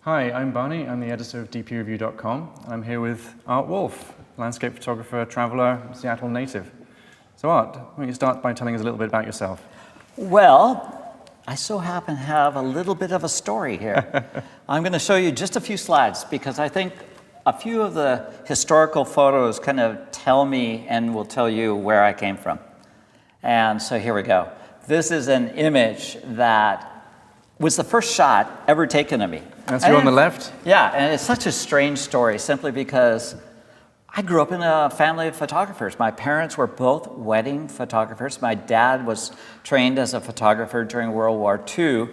Hi, I'm Barney. I'm the editor of DPReview.com. I'm here with Art Wolfe, landscape photographer, traveler, Seattle native. So Art, why don't you start by telling us a little bit about yourself? Well, I so happen to have a little bit of a story here. I'm going to show you just a few slides because I think a few of the historical photos kind of tell me and will tell you where I came from. And so here we go. This is an image that was the first shot ever taken of me. That's you on the left? Yeah, and it's such a strange story simply because I grew up in a family of photographers. My parents were both wedding photographers. My dad was trained as a photographer during World War II,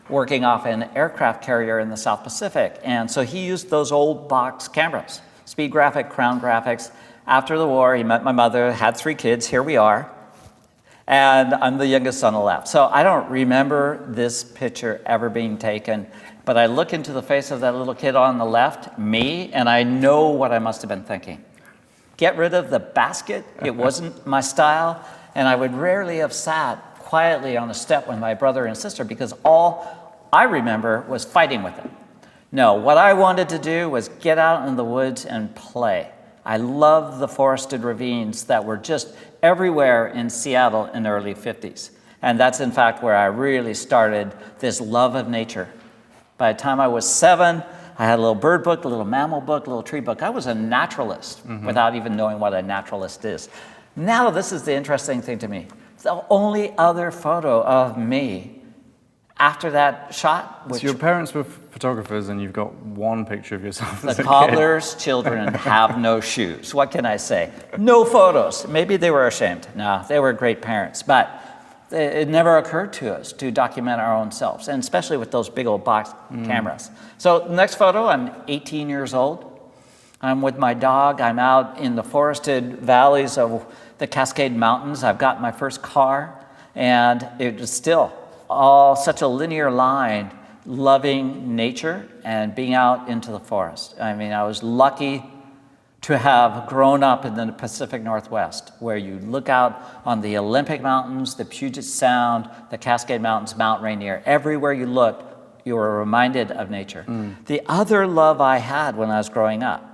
working off an aircraft carrier in the South Pacific. And so he used those old box cameras, Speed Graphic, Crown Graphics. After the war, he met my mother, had 3 kids, here we are. And I'm the youngest on the left. So I don't remember this picture ever being taken, but I look into the face of that little kid on the left, me, and I know what I must have been thinking. Get rid of the basket, it wasn't my style, and I would rarely have sat quietly on a step with my brother and sister because all I remember was fighting with them. No, what I wanted to do was get out in the woods and play. I loved the forested ravines that were just everywhere in Seattle in the early 50s. And that's in fact where I really started this love of nature. By the time I was 7, I had a little bird book, a little mammal book, a little tree book. I was a naturalist without even knowing what a naturalist is. Now this is the interesting thing to me. The only other photo of me after that shot, which So your parents were photographers and you've got one picture of yourself as the a cobbler's children have no shoes. What can I say? No photos. Maybe they were ashamed. No, they were great parents. But it never occurred to us to document our own selves, and especially with those big old box cameras. So next photo, I'm 18 years old. I'm with my dog. I'm out in the forested valleys of the Cascade Mountains. I've got my first car, and it was still all such a linear line, loving nature and being out into the forest. I mean, I was lucky to have grown up in the Pacific Northwest, where you look out on the Olympic Mountains, the Puget Sound, the Cascade Mountains, Mount Rainier. Everywhere you look, you were reminded of nature. The other love I had when I was growing up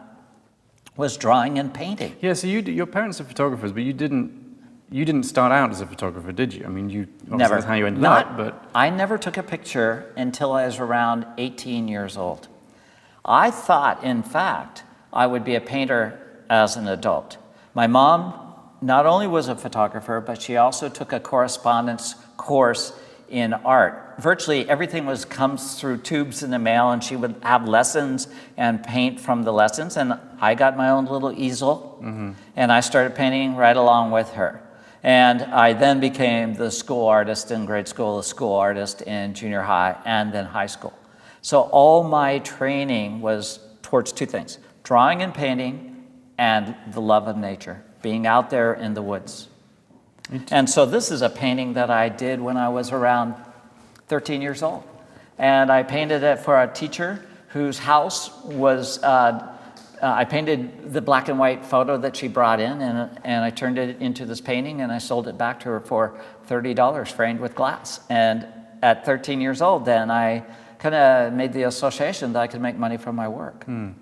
was drawing and painting. Yeah, so your parents are photographers, but you didn't start out as a photographer, did you? I mean, obviously that's how you ended up, but... I never took a picture until I was around 18 years old. I thought, in fact, I would be a painter as an adult. My mom not only was a photographer, but she also took a correspondence course in art. Virtually everything comes through tubes in the mail, and she would have lessons and paint from the lessons, and I got my own little easel, and I started painting right along with her. And I then became the school artist in grade school, the school artist in junior high, and then high school. So all my training was towards 2 things: drawing and painting, and the love of nature, being out there in the woods. And so this is a painting that I did when I was around 13 years old. And I painted it for a teacher whose house was, I painted the black and white photo that she brought in, and I turned it into this painting, and I sold it back to her for $30 framed with glass. And at 13 years old, then I kind of made the association that I could make money from my work. And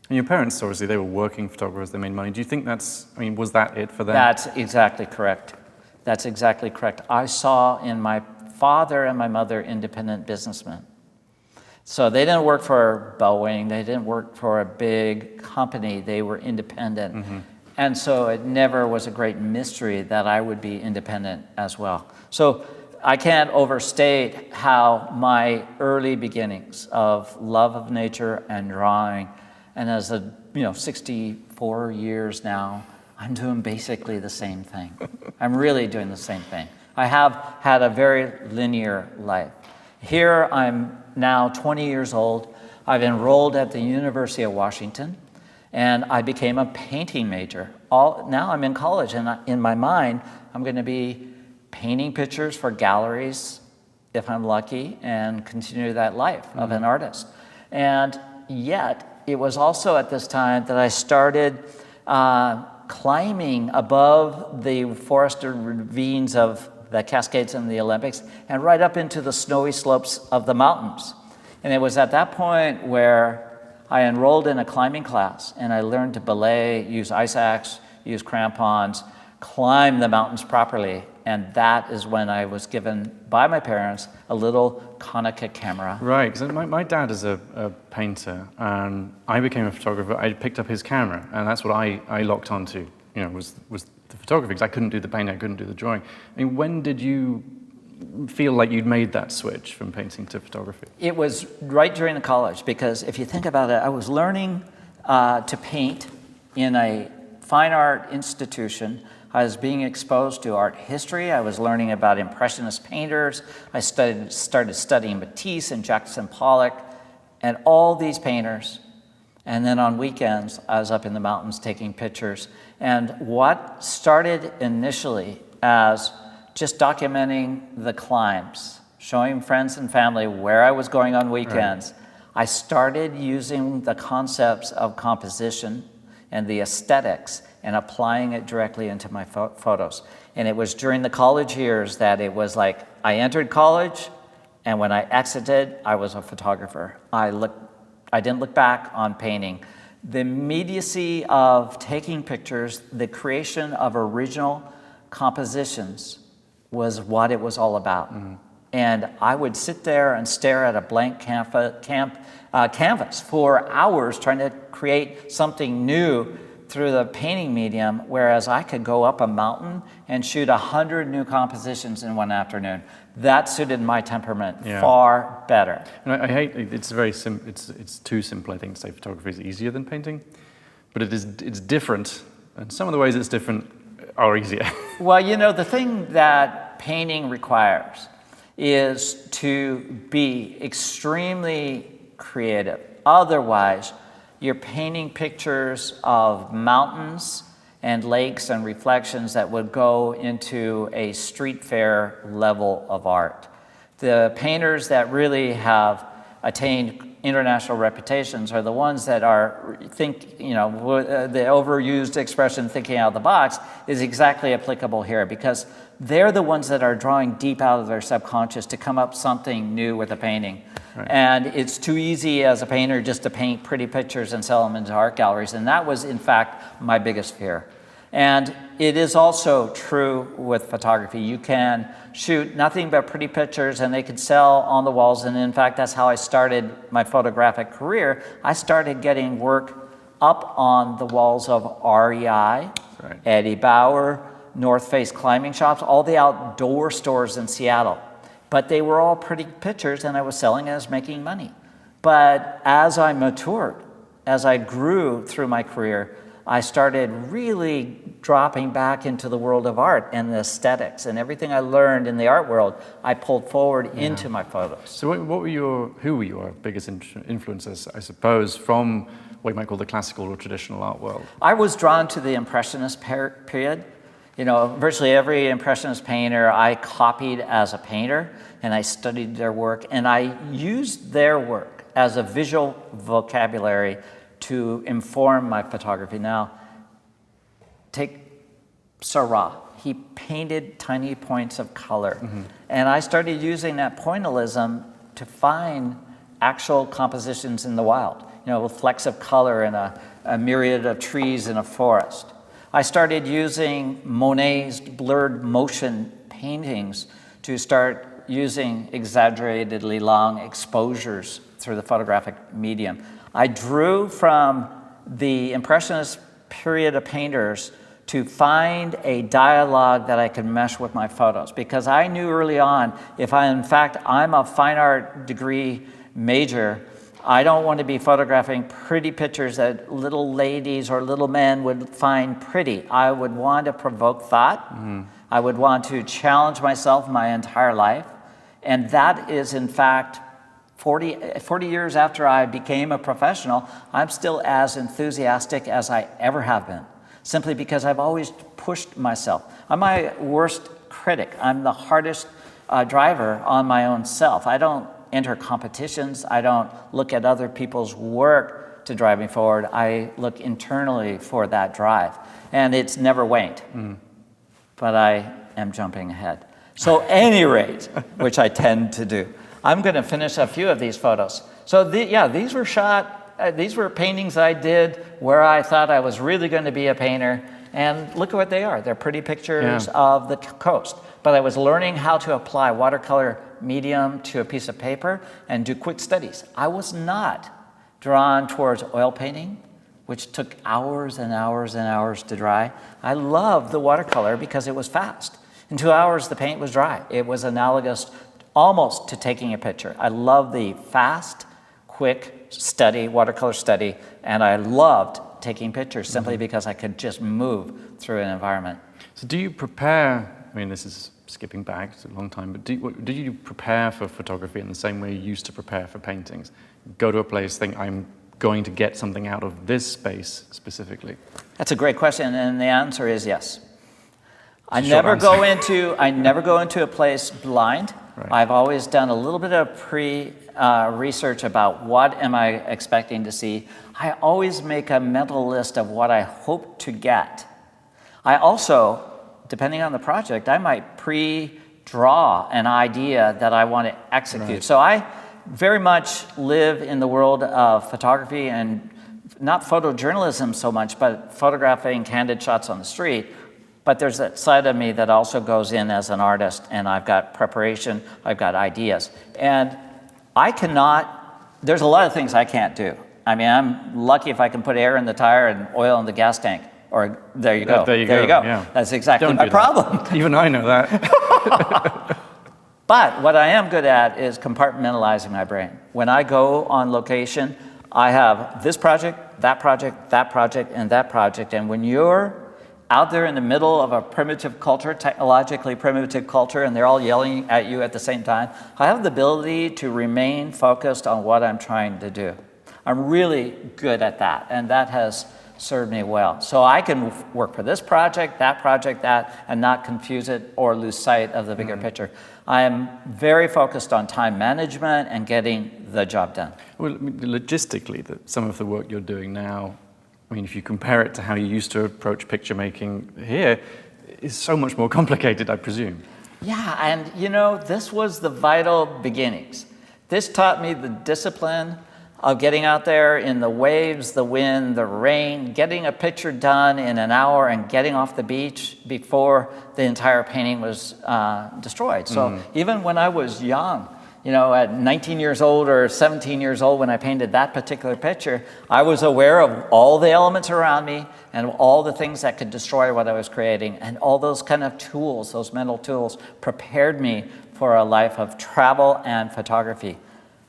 your parents, obviously, they were working photographers, they made money. Do you think was that it for them? That's exactly correct. That's exactly correct. I saw in my father and my mother independent businessmen. So they didn't work for Boeing, they didn't work for a big company, they were independent. And so it never was a great mystery that I would be independent as well. So I can't overstate how my early beginnings of love of nature and drawing, and as 64 years now, I'm doing basically the same thing. I'm really doing the same thing. I have had a very linear life. Here I'm now 20 years old. I've enrolled at the University of Washington, and I became a painting major. Now I'm in college, and in my mind, I'm going to be painting pictures for galleries, if I'm lucky, and continue that life of an artist. And yet, it was also at this time that I started climbing above the forested ravines of the Cascades and the Olympics, and right up into the snowy slopes of the mountains. And it was at that point where I enrolled in a climbing class, and I learned to belay, use ice axe, use crampons, climb the mountains properly. And that is when I was given by my parents a little Konica camera. Right, because my dad is a painter, and I became a photographer. I picked up his camera, and that's what I locked onto, was the photography, because I couldn't do the painting, I couldn't do the drawing. I mean, when did you feel like you'd made that switch from painting to photography? It was right during the college, because if you think about it, I was learning to paint in a fine art institution. I was being exposed to art history. I was learning about Impressionist painters. I started studying Matisse and Jackson Pollock and all these painters. And then on weekends, I was up in the mountains taking pictures. And what started initially as just documenting the climbs, showing friends and family where I was going on weekends, right. I started using the concepts of composition and the aesthetics and applying it directly into my photos. And it was during the college years that it was like, I entered college, and when I exited, I was a photographer. I didn't look back on painting. The immediacy of taking pictures, the creation of original compositions was what it was all about. Mm-hmm. And I would sit there and stare at a blank canvas for hours trying to create something new through the painting medium, whereas I could go up a mountain and shoot 100 new compositions in one afternoon. That suited my temperament far better. And I hate, it's very it's too simple, I think, to say photography is easier than painting, but it's different, and some of the ways it's different are easier. Well, the thing that painting requires is to be extremely creative. Otherwise, you're painting pictures of mountains and lakes and reflections that would go into a street fair level of art. The painters that really have attained international reputations are the ones that the overused expression thinking out of the box is exactly applicable here, because they're the ones that are drawing deep out of their subconscious to come up something new with a painting. Right. And it's too easy as a painter just to paint pretty pictures and sell them into art galleries. And that was, in fact, my biggest fear. And it is also true with photography. You can shoot nothing but pretty pictures and they can sell on the walls. And in fact, that's how I started my photographic career. I started getting work up on the walls of REI, right. Eddie Bauer, North Face climbing shops, all the outdoor stores in Seattle. But they were all pretty pictures, and I was selling as making money. But as I matured, as I grew through my career, I started really dropping back into the world of art and the aesthetics, and everything I learned in the art world, I pulled forward into my photos. So who were your biggest influences, I suppose, from what you might call the classical or traditional art world? I was drawn to the Impressionist period. Virtually every Impressionist painter I copied as a painter, and I studied their work, and I used their work as a visual vocabulary to inform my photography. Now, take Seurat. He painted tiny points of color, and I started using that pointillism to find actual compositions in the wild, with flecks of color in a myriad of trees in a forest. I started using Monet's blurred motion paintings to start using exaggeratedly long exposures through the photographic medium. I drew from the Impressionist period of painters to find a dialogue that I could mesh with my photos, because I knew early on, I'm a fine art degree major, I don't want to be photographing pretty pictures that little ladies or little men would find pretty. I would want to provoke thought. I would want to challenge myself my entire life. And that is, in fact, 40 years after I became a professional, I'm still as enthusiastic as I ever have been, simply because I've always pushed myself. I'm my worst critic. I'm the hardest driver on my own self. I don't enter competitions. I don't look at other people's work to drive me forward. I look internally for that drive. And it's never waned. But I am jumping ahead. So at any rate, which I tend to do, I'm going to finish a few of these photos. So these were shot, these were paintings I did where I thought I was really going to be a painter. And look at what they are. They're pretty pictures of the coast. But I was learning how to apply watercolor medium to a piece of paper and do quick studies. I was not drawn towards oil painting, which took hours and hours and hours to dry. I loved the watercolor because it was fast. In 2 hours, the paint was dry. It was analogous almost to taking a picture. I love the fast, quick study, watercolor study, and I loved taking pictures simply because I could just move through an environment. So do you prepare, I mean, this is skipping back, it's a long time, but do you prepare for photography in the same way you used to prepare for paintings? Go to a place, think, I'm going to get something out of this space specifically? That's a great question, and the answer is yes. I never go into a place blind. Right. I've always done a little bit of research about what am I expecting to see. I always make a mental list of what I hope to get. I also, depending on the project, I might pre-draw an idea that I want to execute. Right. So I very much live in the world of photography, and not photojournalism so much, but photographing candid shots on the street. But there's that side of me that also goes in as an artist, and I've got preparation, I've got ideas. And there's a lot of things I can't do. I mean, I'm lucky if I can put air in the tire and oil in the gas tank. Or there you go. There you go. Yeah. That's exactly my problem. Even I know that. But what I am good at is compartmentalizing my brain. When I go on location, I have this project, that project, that project, and that project. And when you're out there in the middle of a primitive culture, technologically primitive culture, and they're all yelling at you at the same time, I have the ability to remain focused on what I'm trying to do. I'm really good at that, and that has served me well. So I can work for this project, that, and not confuse it or lose sight of the bigger picture. I am very focused on time management and getting the job done. Well, logistically, some of the work you're doing now, I mean, if you compare it to how you used to approach picture making here, is so much more complicated, I presume. Yeah, and this was the vital beginnings. This taught me the discipline of getting out there in the waves, the wind, the rain, getting a picture done in an hour and getting off the beach before the entire painting was destroyed. So even when I was young, at 19 years old or 17 years old when I painted that particular picture, I was aware of all the elements around me and all the things that could destroy what I was creating. And all those kind of tools, those mental tools, prepared me for a life of travel and photography.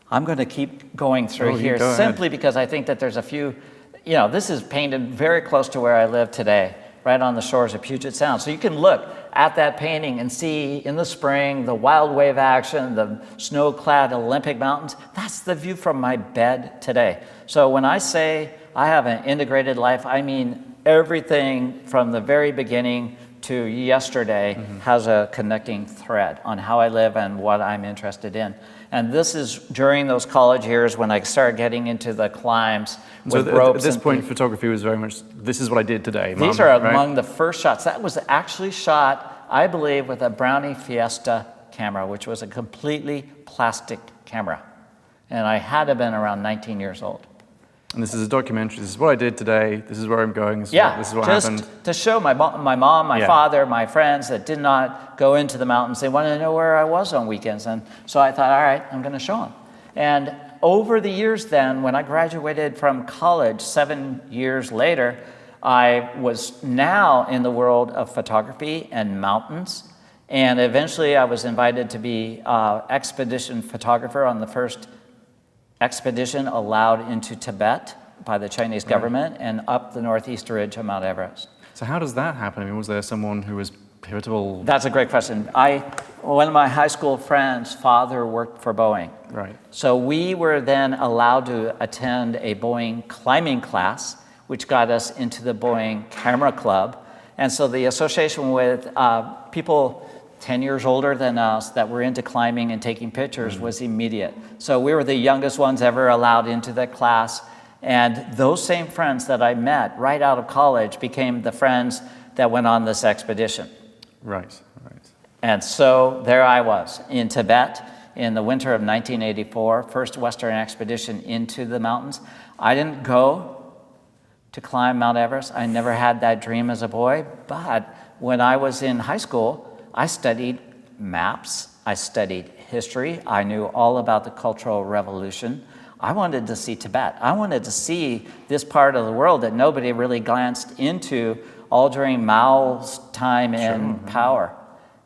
I'm going to keep going through here simply because I think that there's a few, this is painted very close to where I live today, right on the shores of Puget Sound. So you can look at that painting and see in the spring, the wild wave action, the snow-clad Olympic mountains. That's the view from my bed today. So when I say I have an integrated life, I mean everything from the very beginning to yesterday has a connecting thread on how I live and what I'm interested in. And this is during those college years when I started getting into the climbs with ropes. At this point, photography was very much, this is what I did today. These are among the first shots. That was actually shot, I believe, with a Brownie Fiesta camera, which was a completely plastic camera. And I had to have been around 19 years old. And this is a documentary. This is what I did today. This is where I'm going. This is what happened. Just to show my mom, my father, my friends that did not go into the mountains. They wanted to know where I was on weekends. And so I thought, all right, I'm going to show them. And over the years then, when I graduated from college 7 years later, I was now in the world of photography and mountains. And eventually I was invited to be expedition photographer on the first expedition allowed into Tibet by the Chinese government and up the northeast ridge of Mount Everest. So how does that happen? I mean, was there someone who was pivotal? That's a great question. One of my high school friends' father worked for Boeing. Right. So we were then allowed to attend a Boeing climbing class, which got us into the Boeing Camera Club. And so the association with people 10 years older than us that were into climbing and taking pictures was immediate. So we were the youngest ones ever allowed into that class. And those same friends that I met right out of college became the friends that went on this expedition. Right. And so there I was in Tibet in the winter of 1984, first Western expedition into the mountains. I didn't go to climb Mount Everest. I never had that dream as a boy, but when I was in high school, I studied maps, I studied history, I knew all about the Cultural Revolution. I wanted to see Tibet. I wanted to see this part of the world that nobody really glanced into all during Mao's time in power.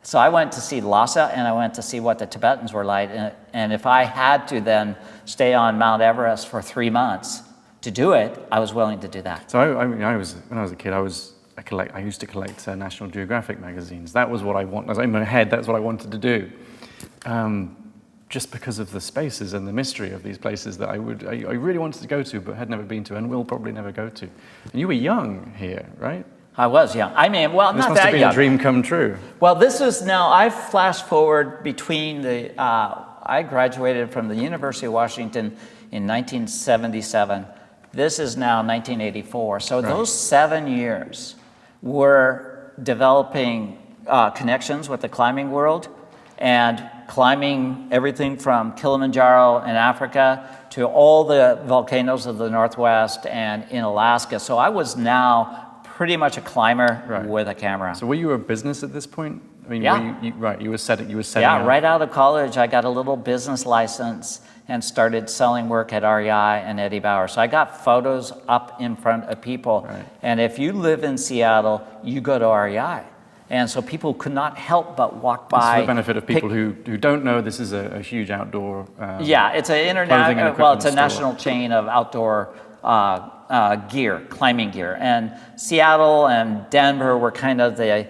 So I went to see Lhasa, and I went to see what the Tibetans were like. And if I had to then stay on Mount Everest for 3 months to do it, I was willing to do that. So when I was a kid, I used to collect National Geographic magazines. That was what I wanted. In my head, that's what I wanted to do. Just because of the spaces and the mystery of these places that I really wanted to go to, but had never been to, and will probably never go to. And you were young here, right? I was young. I mean, well, this not must that have been young. a dream come true. Well, this is now, I've flashed forward between I graduated from the University of Washington in 1977. This is now 1984. So those 7 years were developing connections with the climbing world and climbing everything from Kilimanjaro in Africa to all the volcanoes of the Northwest and in Alaska. So I was now pretty much a climber with a camera. So were you a business at this point? I mean, Yeah. you were setting up. Yeah, right out of college, I got a little business license and started selling work at REI and Eddie Bauer. So I got photos up in front of people. Right. And if you live in Seattle, you go to REI. And so people could not help but walk by. For the benefit of people who don't know, this is a huge outdoor yeah, it's an international, well, it's a national chain of outdoor gear, climbing gear. And Seattle and Denver were kind of the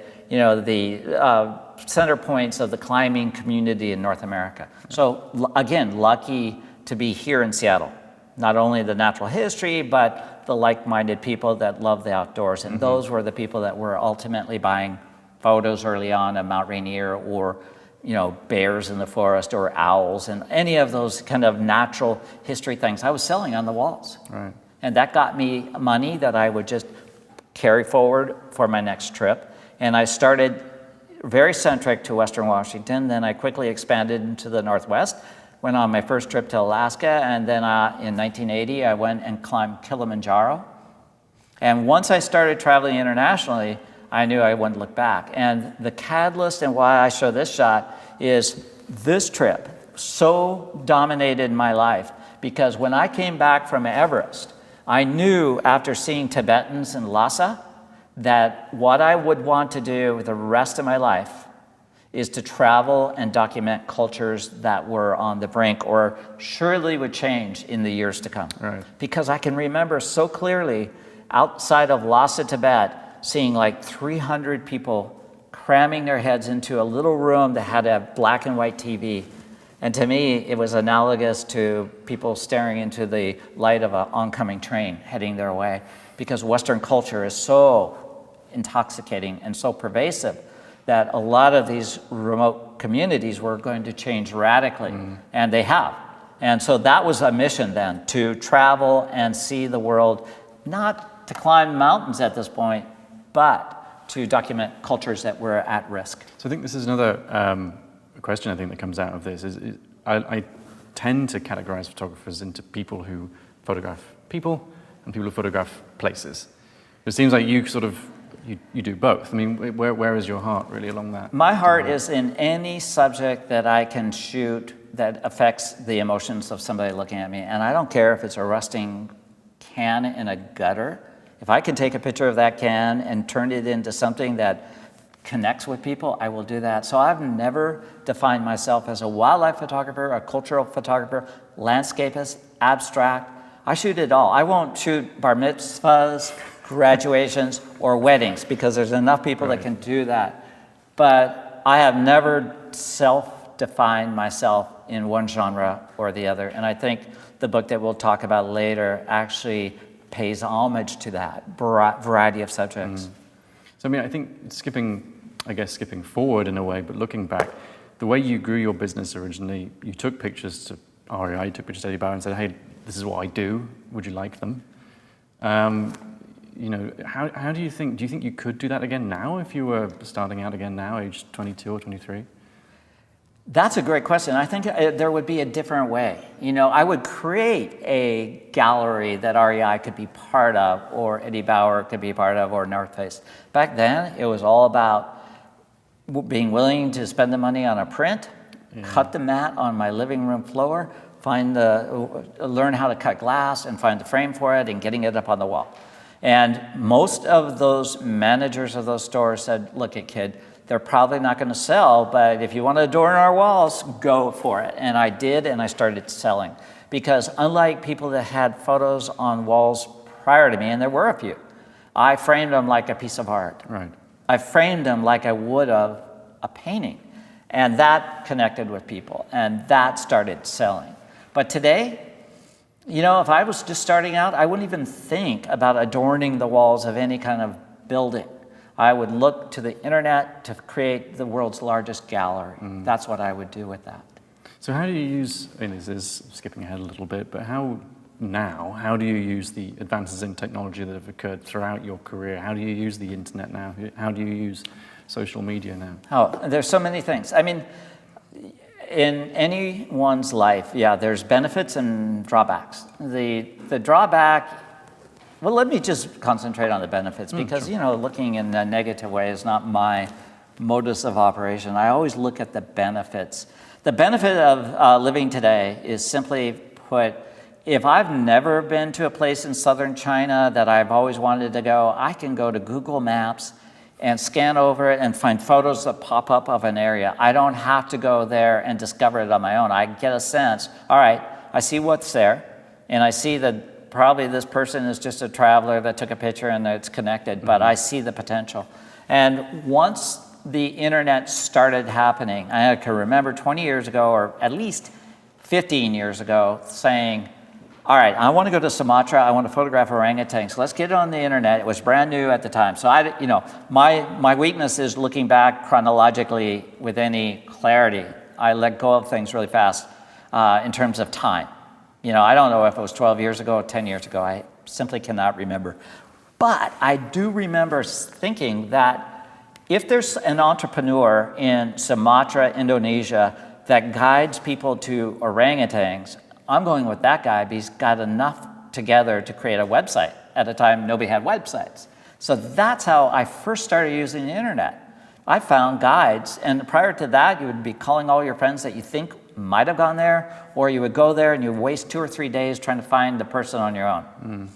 center points of the climbing community in North America. So again, lucky to be here in Seattle. Not only the natural history, but the like-minded people that love the outdoors. And those were the people that were ultimately buying photos early on of Mount Rainier, or bears in the forest, or owls, and any of those kind of natural history things I was selling on the walls. Right. And that got me money that I would just carry forward for my next trip. And I started very centric to Western Washington. Then I quickly expanded into the Northwest, went on my first trip to Alaska, and then in 1980, I went and climbed Kilimanjaro. And once I started traveling internationally, I knew I wouldn't look back. And the catalyst and why I show this shot is this trip so dominated my life, because when I came back from Everest, I knew after seeing Tibetans in Lhasa that what I would want to do the rest of my life is to travel and document cultures that were on the brink or surely would change in the years to come. Right. Because I can remember so clearly outside of Lhasa, Tibet, seeing like 300 people cramming their heads into a little room that had a black and white TV. And to me, it was analogous to people staring into the light of an oncoming train heading their way, because Western culture is so intoxicating and so pervasive that a lot of these remote communities were going to change radically, and they have. And so that was a mission then, to travel and see the world, not to climb mountains at this point, but to document cultures that were at risk. So I think this is another question I think that comes out of this. I tend to categorize photographers into people who photograph people and people who photograph places. It seems like you sort of, you do both. I mean, where is your heart really along that? My heart is in any subject that I can shoot that affects the emotions of somebody looking at me. And I don't care if it's a rusting can in a gutter. If I can take a picture of that can and turn it into something that connects with people, I will do that. So I've never defined myself as a wildlife photographer, a cultural photographer, landscapist, abstract. I shoot it all. I won't shoot bar mitzvahs, graduations, or weddings, because there's enough people that can do that. But I have never self-defined myself in one genre or the other. And I think the book that we'll talk about later actually pays homage to that variety of subjects. So I mean, I think skipping forward in a way, but looking back, the way you grew your business originally, you took pictures to REI, you took pictures to Eddie Bauer and said, hey, this is what I do, would you like them? How do you think you could do that again now if you were starting out again now, age 22 or 23? That's a great question. I think there would be a different way. You know, I would create a gallery that REI could be part of, or Eddie Bauer could be part of, or North Face. Back then, it was all about being willing to spend the money on a print, cut the mat on my living room floor, learn how to cut glass and find the frame for it, and getting it up on the wall. And most of those managers of those stores said, look, kid, they're probably not going to sell, but if you want to adorn our walls, go for it. And I did, and I started selling. Because unlike people that had photos on walls prior to me, and there were a few, I framed them like a piece of art. Right. I framed them like I would of a painting. And that connected with people, and that started selling. But today, you know, if I was just starting out, I wouldn't even think about adorning the walls of any kind of building. I would look to the internet to create the world's largest gallery. That's what I would do with that. So how do you use, and this is skipping ahead a little bit, but how do you use the advances in technology that have occurred throughout your career? How do you use the internet now? How do you use social media now? Oh, there's so many things. I mean, in anyone's life, yeah, there's benefits and drawbacks. The drawback, well, let me just concentrate on the benefits because, sure. you know, looking in a negative way is not my modus of operation. I always look at the benefits. The benefit of living today is simply put, if I've never been to a place in southern China that I've always wanted to go, I can go to Google Maps and scan over it and find photos that pop up of an area. I don't have to go there and discover it on my own. I get a sense, all right, I see what's there, and I see that probably this person is just a traveler that took a picture and it's connected, but I see the potential. And once the internet started happening, I can remember 20 years ago, or at least 15 years ago, saying, all right, I want to go to Sumatra, I want to photograph orangutans, so let's get it on the internet. It was brand new at the time. So my weakness is looking back chronologically with any clarity. I let go of things really fast in terms of time. You know, I don't know if it was 12 years ago or 10 years ago. I simply cannot remember. But I do remember thinking that if there's an entrepreneur in Sumatra, Indonesia, that guides people to orangutans, I'm going with that guy because he's got enough together to create a website. At a time, nobody had websites. So that's how I first started using the internet. I found guides, and prior to that, you would be calling all your friends that you think might have gone there, or you would go there and you waste 2 or 3 days trying to find the person on your own.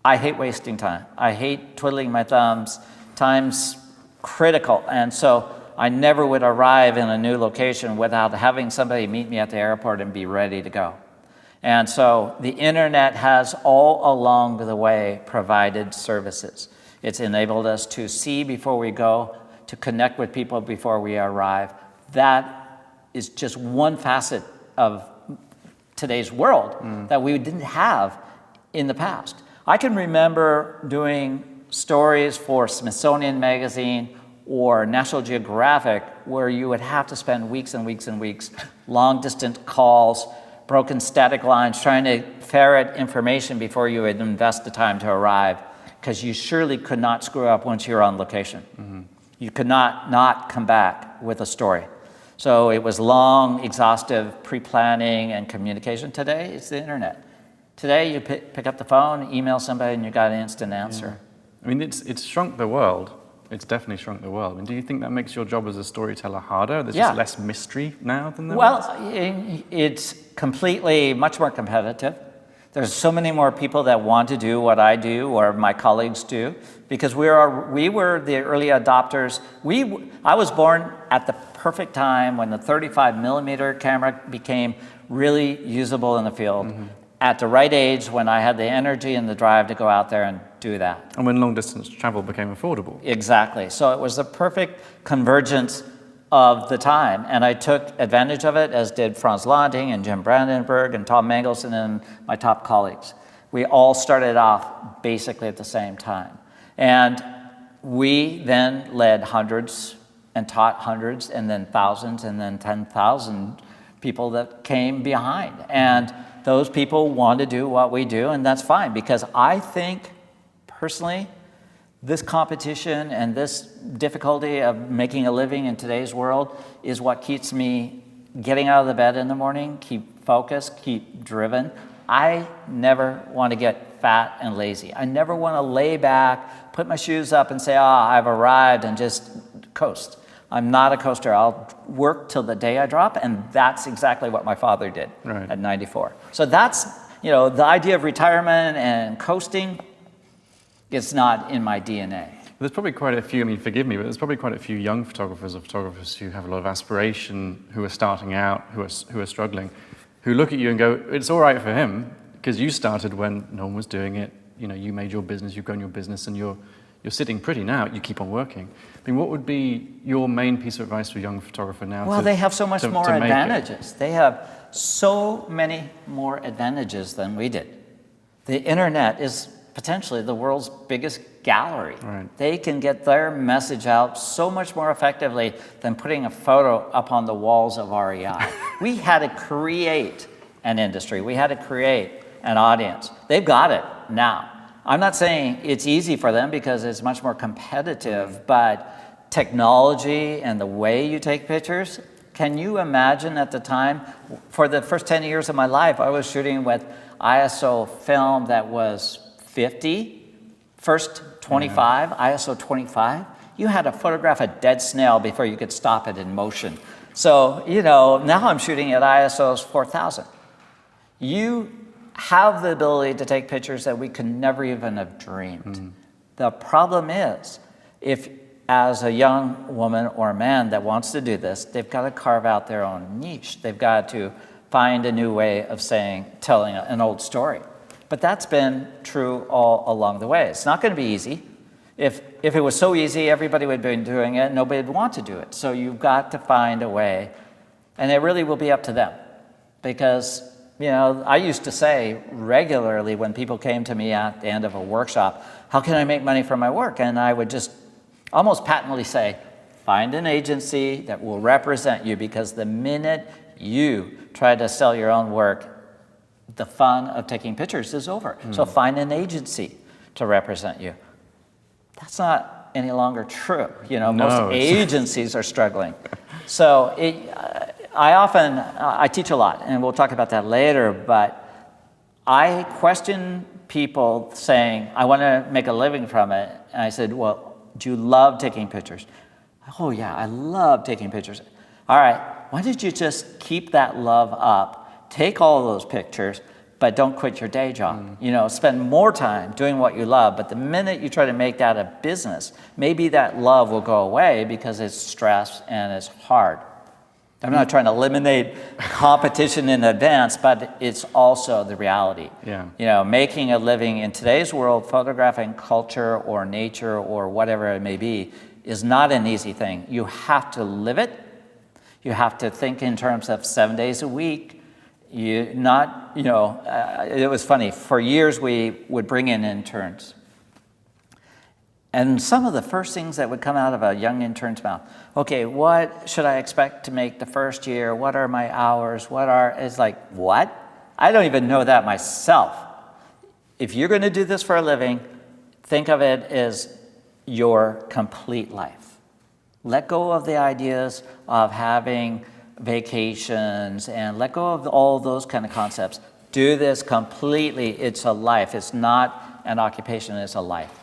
I hate wasting time. I hate twiddling my thumbs. Time's critical, and so I never would arrive in a new location without having somebody meet me at the airport and be ready to go. And so the internet has all along the way provided services. It's enabled us to see before we go, to connect with people before we arrive. That is just one facet of today's world that we didn't have in the past. I can remember doing stories for Smithsonian Magazine or National Geographic where you would have to spend weeks and weeks and weeks, long distance calls, broken static lines, trying to ferret information before you would invest the time to arrive, because you surely could not screw up once you're on location. You could not come back with a story. So it was long, exhaustive pre-planning and communication. Today, it's the internet. Today, you pick up the phone, email somebody, and you got an instant answer. I mean, it's shrunk the world. It's definitely shrunk the world. And do you think that makes your job as a storyteller harder? There's just less mystery now than there was? Well, it's completely much more competitive. There's so many more people that want to do what I do or my colleagues do, because we were the early adopters. I was born at the perfect time when the 35 millimeter camera became really usable in the field. At the right age when I had the energy and the drive to go out there and do that. And when long distance travel became affordable. Exactly. So it was the perfect convergence of the time. And I took advantage of it, as did Franz Landing and Jim Brandenburg and Tom Mangelson and my top colleagues. We all started off basically at the same time. And we then led hundreds and taught hundreds and then thousands and then 10,000 people that came behind. And those people want to do what we do, and that's fine, because I think, personally, this competition and this difficulty of making a living in today's world is what keeps me getting out of the bed in the morning, keep focused, keep driven. I never want to get fat and lazy. I never want to lay back, put my shoes up and say, I've arrived, and just coast. I'm not a coaster. I'll work till the day I drop, and that's exactly what my father did at 94. So that's, the idea of retirement and coasting, it's not in my DNA. There's probably quite a few, forgive me, but there's probably quite a few young photographers or photographers who have a lot of aspiration, who are starting out, who are struggling, who look at you and go, it's all right for him, because you started when no one was doing it. You made your business, you've grown your business, and you're sitting pretty now, you keep on working. What would be your main piece of advice for a young photographer now? Well, they have so much more advantages. They have so many more advantages than we did. The internet is potentially the world's biggest gallery. Right. They can get their message out so much more effectively than putting a photo up on the walls of REI. We had to create an industry. We had to create an audience. They've got it now. I'm not saying it's easy for them because it's much more competitive, but technology and the way you take pictures, can you imagine at the time, for the first 10 years of my life, I was shooting with ISO film that was 50, first 25, ISO 25. You had to photograph a dead snail before you could stop it in motion. So, now I'm shooting at ISOs 4,000. You have the ability to take pictures that we could never even have dreamed. The problem is, if as a young woman or man that wants to do this, they've got to carve out their own niche. They've got to find a new way of telling an old story. But that's been true all along the way. It's not going to be easy. If it was so easy, everybody would have been doing it, nobody would want to do it. So you've got to find a way, and it really will be up to them. Because, I used to say regularly when people came to me at the end of a workshop, how can I make money from my work? And I would just almost patently say, find an agency that will represent you, because the minute you try to sell your own work, the fun of taking pictures is over. So find an agency to represent you. That's not any longer true. Most agencies are struggling. So I teach a lot, and we'll talk about that later, but I question people saying, I want to make a living from it. And I said, well, do you love taking pictures? Oh yeah, I love taking pictures. All right, why don't you just keep that love up, take all those pictures, but don't quit your day job. Spend more time doing what you love, but the minute you try to make that a business, maybe that love will go away because it's stress and it's hard. I'm not trying to eliminate competition in advance, but it's also the reality. Yeah. Making a living in today's world, photographing culture or nature or whatever it may be, is not an easy thing. You have to live it. You have to think in terms of 7 days a week. It was funny. For years, we would bring in interns. And some of the first things that would come out of a young intern's mouth, okay, what should I expect to make the first year? What are my hours? It's like, what? I don't even know that myself. If you're going to do this for a living, think of it as your complete life. Let go of the ideas of having vacations and let go of all those kind of concepts. Do this completely. It's a life. It's not an occupation. It's a life.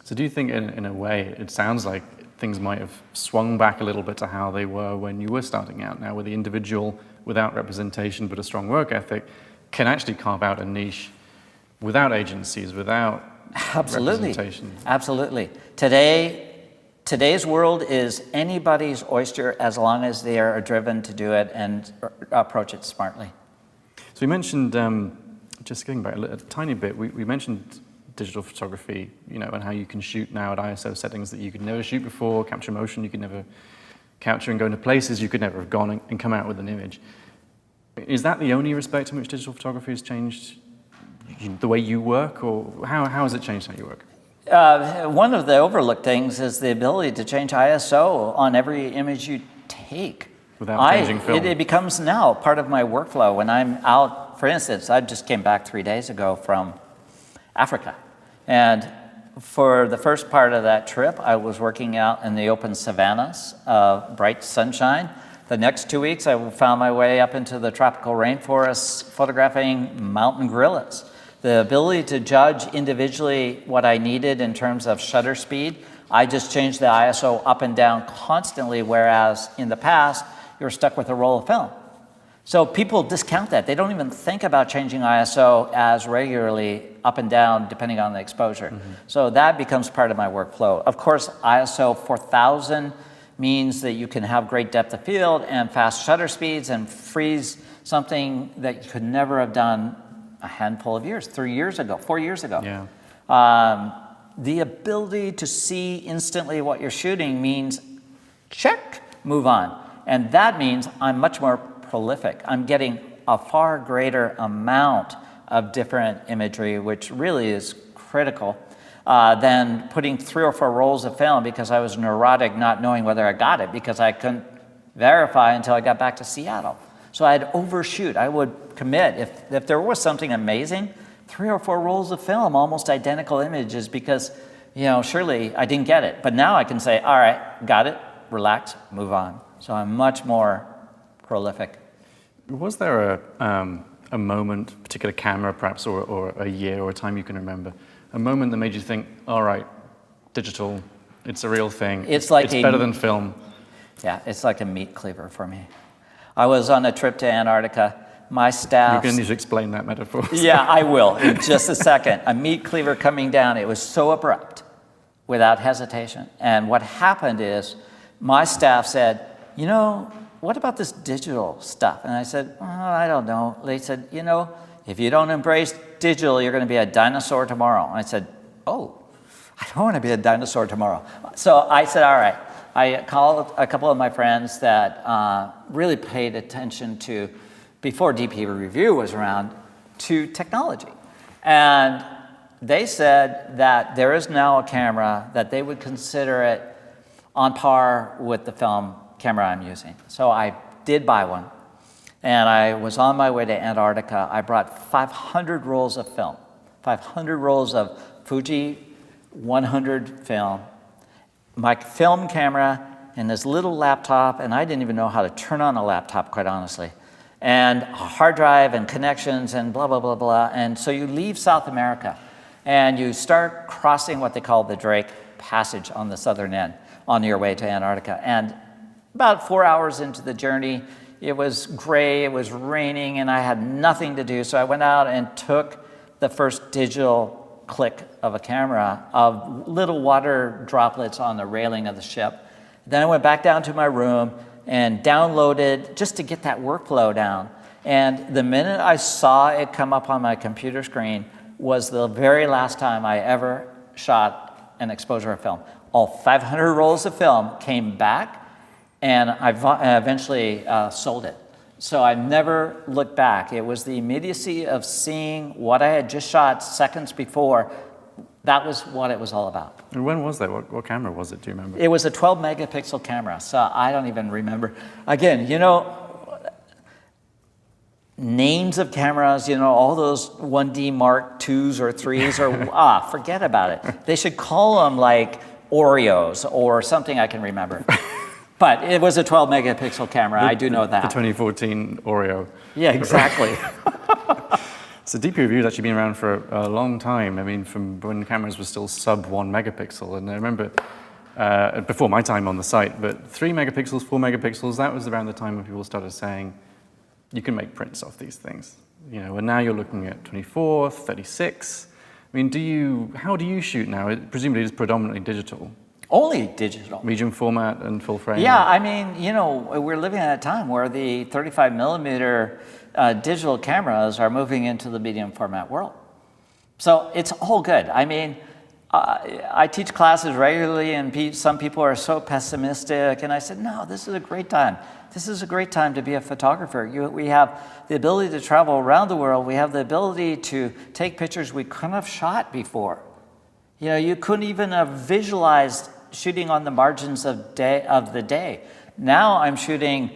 So do you think in a way, it sounds like things might have swung back a little bit to how they were when you were starting out now, where the individual without representation but a strong work ethic can actually carve out a niche without agencies, without representation? Absolutely. Today's world is anybody's oyster as long as they are driven to do it and approach it smartly. So we mentioned, just going back a tiny bit, we mentioned digital photography, and how you can shoot now at ISO settings that you could never shoot before, capture motion you could never capture, and go into places you could never have gone and come out with an image. Is that the only respect in which digital photography has changed the way you work, or how has it changed how you work? One of the overlooked things is the ability to change ISO on every image you take. Without changing film. It becomes now part of my workflow. When I'm out, for instance, I just came back 3 days ago from Africa. And for the first part of that trip, I was working out in the open savannas of bright sunshine. The next 2 weeks, I found my way up into the tropical rainforests photographing mountain gorillas. The ability to judge individually what I needed in terms of shutter speed, I just changed the ISO up and down constantly, whereas in the past, you were stuck with a roll of film. So people discount that. They don't even think about changing ISO as regularly up and down depending on the exposure. So that becomes part of my workflow. Of course, ISO 4000 means that you can have great depth of field and fast shutter speeds and freeze something that you could never have done a handful of years, 3 years ago, 4 years ago. Yeah. The ability to see instantly what you're shooting means check, move on. And that means I'm much more prolific. I'm getting a far greater amount of different imagery, which really is critical, than putting 3 or 4 rolls of film because I was neurotic not knowing whether I got it because I couldn't verify until I got back to Seattle. So I'd overshoot. I would commit. If there was something amazing, 3 or 4 rolls of film, almost identical images because, surely I didn't get it. But now I can say, all right, got it, relax, move on. So I'm much more prolific. Was there a moment, particular camera perhaps, or a year or a time you can remember, a moment that made you think, all right, digital, it's a real thing, it's better than film? Yeah, it's like a meat cleaver for me. I was on a trip to Antarctica. My staff... You're going to need to explain that metaphor. Yeah, I will in just a second. A meat cleaver coming down. It was so abrupt, without hesitation. And what happened is my staff said, what about this digital stuff? And I said, I don't know. They said, if you don't embrace digital, you're going to be a dinosaur tomorrow. And I said, oh, I don't want to be a dinosaur tomorrow. So I said, all right. I called a couple of my friends that really paid attention to, before DPReview was around, to technology. And they said that there is now a camera that they would consider it on par with the film camera I'm using. So I did buy one. And I was on my way to Antarctica. I brought 500 rolls of film, 500 rolls of Fuji 100 film, my film camera, and this little laptop, and I didn't even know how to turn on a laptop, quite honestly, and a hard drive and connections and blah, blah, blah, blah. And so you leave South America, and you start crossing what they call the Drake Passage on the southern end on your way to Antarctica. And about 4 hours into the journey, it was gray, it was raining, and I had nothing to do. So I went out and took the first digital click of a camera of little water droplets on the railing of the ship. Then I went back down to my room and downloaded just to get that workflow down. And the minute I saw it come up on my computer screen was the very last time I ever shot an exposure of film. All 500 rolls of film came back, and I eventually sold it. So I never looked back. It was the immediacy of seeing what I had just shot seconds before. That was what it was all about. And when was that? What camera was it? Do you remember? It was a 12 megapixel camera, so I don't even remember. Again, names of cameras, all those 1D Mark IIs or 3s, or forget about it. They should call them like Oreos or something I can remember. But it was a 12 megapixel camera, I do know that. The 2014 Oreo. Yeah, exactly. So DPReview has actually been around for a long time. I mean, from when cameras were still sub 1 megapixel. And I remember before my time on the site, but 3 megapixels, 4 megapixels, that was around the time when people started saying, you can make prints off these things. And now you're looking at 24, 36. I mean, how do you shoot now? Presumably it's predominantly digital. Only digital. Medium format and full frame? Yeah, I mean, we're living at a time where the 35 millimeter digital cameras are moving into the medium format world. So it's all good. I mean, I teach classes regularly, and some people are so pessimistic, and I said, no, this is a great time. This is a great time to be a photographer. We have the ability to travel around the world. We have the ability to take pictures we couldn't have shot before. You couldn't even have visualized shooting on the margins of the day. Now I'm shooting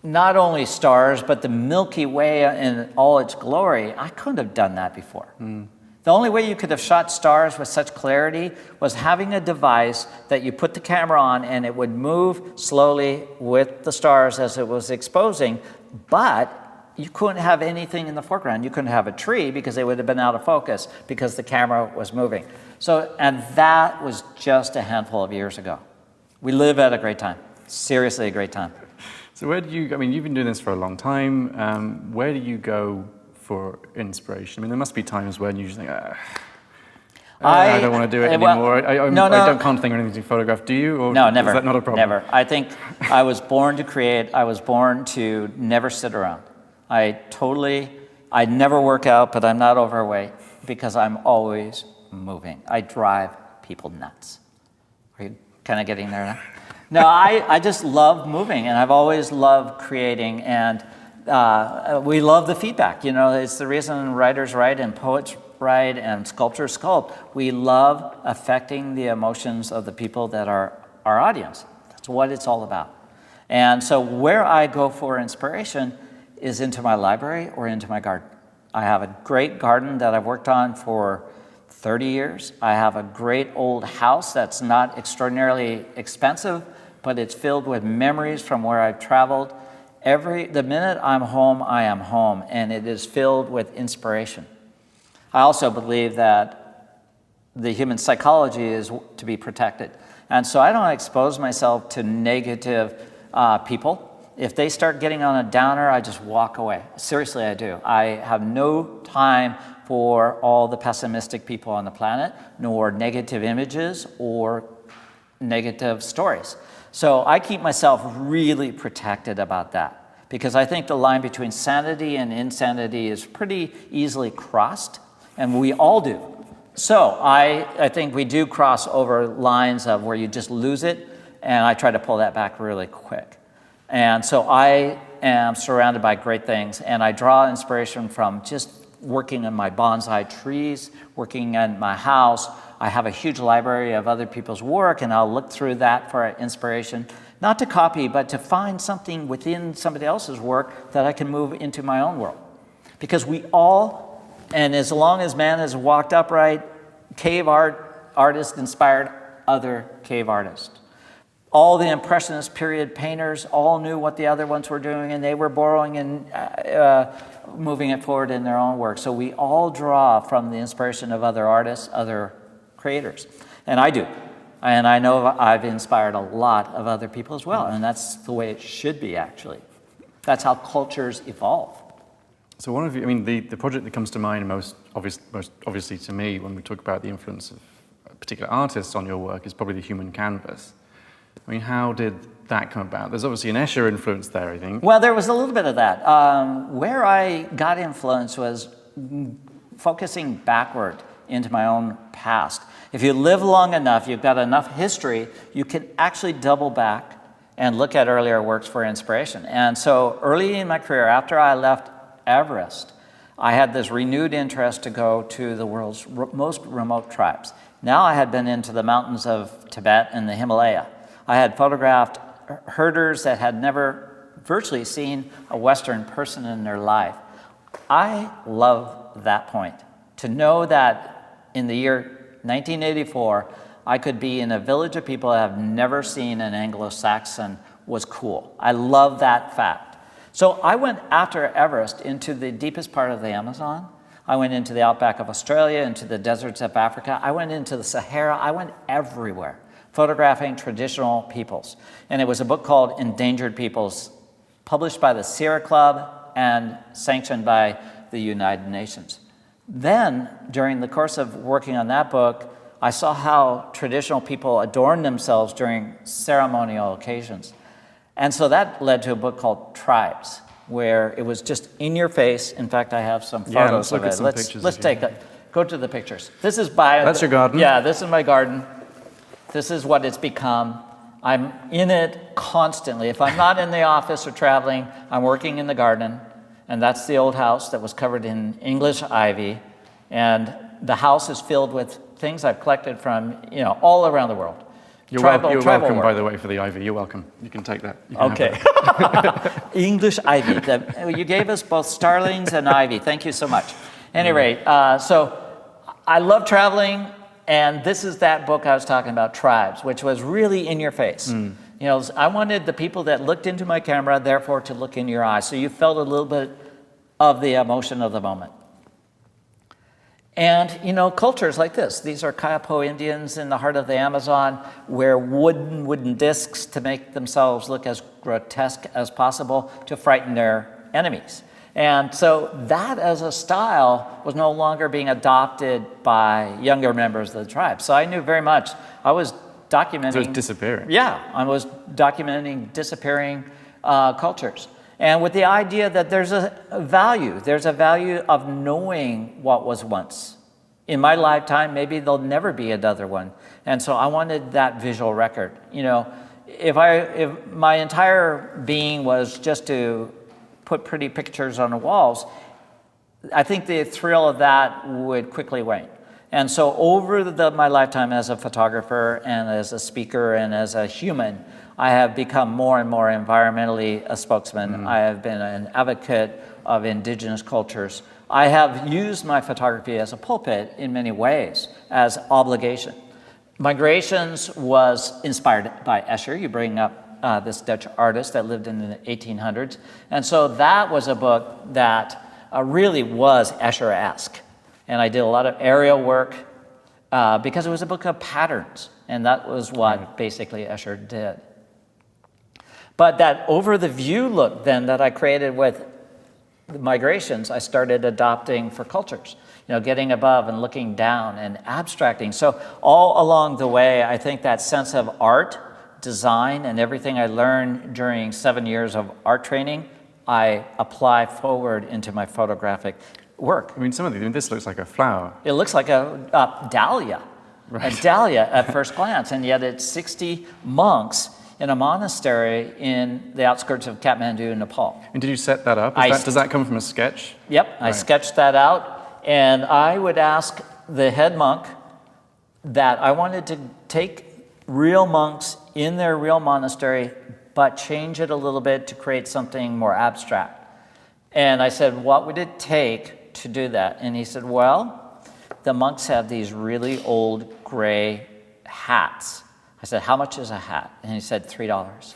not only stars, but the Milky Way in all its glory. I couldn't have done that before. The only way you could have shot stars with such clarity was having a device that you put the camera on and it would move slowly with the stars as it was exposing, but you couldn't have anything in the foreground. You couldn't have a tree because they would have been out of focus because the camera was moving. So, and that was just a handful of years ago. We live at a great time, seriously a great time. So where do you, I mean, you've been doing this for a long time. Where do you go for inspiration? I mean, there must be times when you just think, I don't want to do it anymore. I can't think of anything to photograph. Do you? Or no, never. Is that not a problem? Never. I think I was born to create. I was born to never sit around. I never work out, but I'm not overweight because I'm always moving. I drive people nuts. Are you kind of getting there now? No, I just love moving, and I've always loved creating, and we love the feedback. You know, it's the reason writers write and poets write and sculptors sculpt. We love affecting the emotions of the people that are our audience. That's what it's all about. And so where I go for inspiration is into my library or into my garden. I have a great garden that I've worked on for 30 years. I have a great old house that's not extraordinarily expensive, but it's filled with memories from where I've traveled. The minute I'm home, I am home, and it is filled with inspiration. I also believe that the human psychology is to be protected. And so I don't expose myself to negative people. If they start getting on a downer, I just walk away. Seriously, I do. I have no time for all the pessimistic people on the planet, nor negative images or negative stories. So I keep myself really protected about that, because I think the line between sanity and insanity is pretty easily crossed, and we all do. So I think we do cross over lines of where you just lose it, and I try to pull that back really quick. And so I am surrounded by great things, and I draw inspiration from just working in my bonsai trees, working in my house. I have a huge library of other people's work, and I'll look through that for inspiration, not to copy, but to find something within somebody else's work that I can move into my own world. Because we all, and as long as man has walked upright, cave artists inspired other cave artists. All the Impressionist period painters all knew what the other ones were doing, and they were borrowing and moving it forward in their own work. So we all draw from the inspiration of other artists, other creators. And I do. And I know I've inspired a lot of other people as well, and that's the way it should be, actually. That's how cultures evolve. So one of you, I mean, the project that comes to mind most obviously to me when we talk about the influence of particular artists on your work is probably the human canvas. I mean, how did that come about? There's obviously an Escher influence there, I think. Well, there was a little bit of that. Where I got influence was focusing backward into my own past. If you live long enough, you've got enough history, you can actually double back and look at earlier works for inspiration. And so early in my career, after I left Everest, I had this renewed interest to go to the world's most remote tribes. Now I had been into the mountains of Tibet and the Himalaya. I had photographed herders that had never virtually seen a Western person in their life. I love that point. To know that in the year 1984, I could be in a village of people that have never seen an Anglo-Saxon was cool. I love that fact. So I went after Everest into the deepest part of the Amazon. I went into the outback of Australia, into the deserts of Africa. I went into the Sahara. I went everywhere, photographing traditional peoples. And it was a book called Endangered Peoples, published by the Sierra Club and sanctioned by the United Nations. Then, during the course of working on that book, I saw how traditional people adorned themselves during ceremonial occasions. And so that led to a book called Tribes, where it was just in your face. In fact, I have some photos of it. Let's take it. Go to the pictures. This is That's your garden? Yeah, this is my garden. This is what it's become. I'm in it constantly. If I'm not in the office or traveling, I'm working in the garden. And that's the old house that was covered in English ivy. And the house is filled with things I've collected from, all around the world. You're welcome, by the way, for the ivy. You're welcome. You can take that. Okay. English ivy. You gave us both starlings and ivy. Thank you so much. At any rate, so I love traveling, and this is that book I was talking about, Tribes, which was really in your face. You know, I wanted the people that looked into my camera, therefore, to look in your eyes, so you felt a little bit of the emotion of the moment. And, you know, cultures like this. These are Kayapo Indians in the heart of the Amazon, wear wooden discs to make themselves look as grotesque as possible to frighten their enemies. And so that as a style was no longer being adopted by younger members of the tribe. So I knew very much, I was documenting... So it's disappearing. Yeah, I was documenting disappearing cultures. And with the idea that there's a value of knowing what was once. In my lifetime, maybe there'll never be another one. And so I wanted that visual record. You know, if my entire being was just to put pretty pictures on the walls, I think the thrill of that would quickly wane. And so over my lifetime as a photographer and as a speaker and as a human, I have become more and more environmentally a spokesman. I have been an advocate of indigenous cultures. I have used my photography as a pulpit in many ways, as obligation. Migrations was inspired by Escher. You bring up this Dutch artist that lived in the 1800s. And so that was a book that really was Escher-esque. And I did a lot of aerial work because it was a book of patterns. And that was what basically Escher did. But that over the view look then that I created with the migrations, I started adopting for cultures. You know, getting above and looking down and abstracting. So all along the way, I think that sense of art, design, and everything I learned during 7 years of art training, I apply forward into my photographic work. I mean, this looks like a flower. It looks like a dahlia, Right. a dahlia at first glance, and yet it's 60 monks in a monastery in the outskirts of Kathmandu, Nepal. And did you set that up? Does that come from a sketch? Yep, I sketched that out, and I would ask the head monk that I wanted to take real monks in their real monastery, but change it a little bit to create something more abstract. And I said, what would it take to do that? And he said, well, the monks have these really old gray hats. I said, how much is a hat? And he said, $3.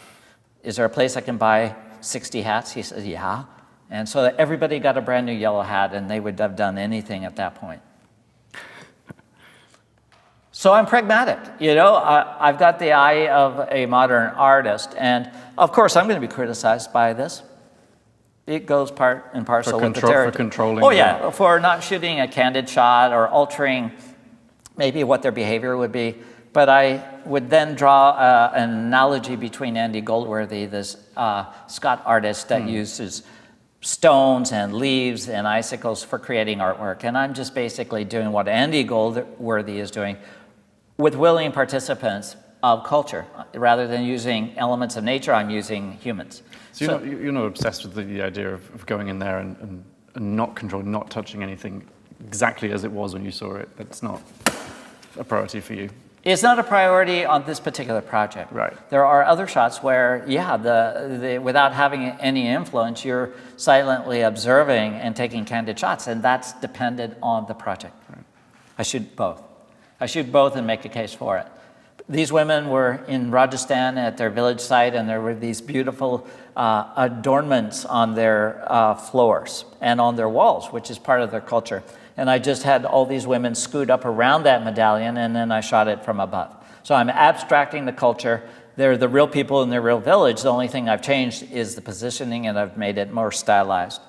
Is there a place I can buy 60 hats? He said, yeah. And so everybody got a brand new yellow hat, and they would have done anything at that point. So I'm pragmatic, you know. I've got the eye of a modern artist, and of course I'm going to be criticized by this. It goes part and parcel with the territory. For controlling. Oh yeah, for not shooting a candid shot or altering maybe what their behavior would be. But I would then draw an analogy between Andy Goldworthy, this Scott artist that uses stones and leaves and icicles for creating artwork. And I'm just basically doing what Andy Goldworthy is doing with willing participants of culture. Rather than using elements of nature, I'm using humans. So you're not obsessed with the idea of going in there and not controlling, not touching anything exactly as it was when you saw it. That's not a priority for you. It's not a priority on this particular project. Right. There are other shots where, yeah, without having any influence, you're silently observing and taking candid shots, and that's dependent on the project. Right. I shoot both. I shoot both and make a case for it. These women were in Rajasthan at their village site, and there were these beautiful adornments on their floors and on their walls, which is part of their culture. And I just had all these women scoot up around that medallion, and then I shot it from above. So I'm abstracting the culture. They're the real people in their real village. The only thing I've changed is the positioning, and I've made it more stylized.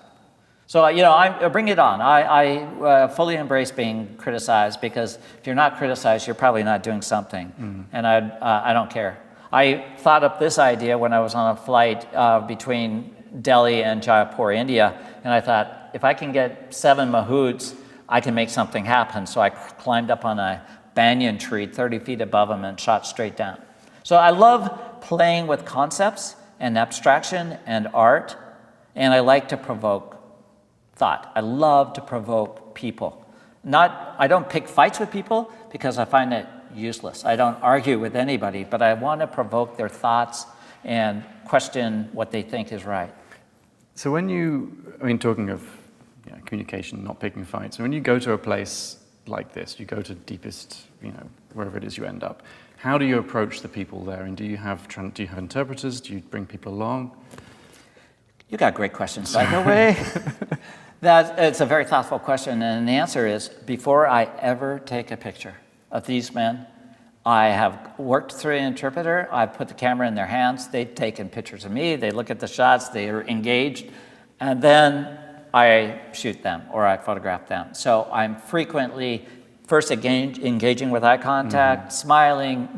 So, you know, I bring it on. I fully embrace being criticized, because if you're not criticized, you're probably not doing something. And I don't care. I thought up this idea when I was on a flight between Delhi and Jaipur, India, and I thought, if I can get 7 mahouts, I can make something happen. So I climbed up on a banyan tree 30 feet above them and shot straight down. So I love playing with concepts and abstraction and art, and I like to provoke thought. I love to provoke people. I don't pick fights with people because I find it useless. I don't argue with anybody, but I want to provoke their thoughts and question what they think is right. So talking of communication, not picking fights, when you go to a place like this. You go to deepest, wherever it is you end up. How do you approach the people there? And do you have interpreters? Do you bring people along? You got great questions, by the way. It's a very thoughtful question, and the answer is, before I ever take a picture of these men, I have worked through an interpreter. I've put the camera in their hands. They've taken pictures of me. They look at the shots. They are engaged. And then I shoot them or I photograph them. So I'm frequently first engaging with eye contact, smiling.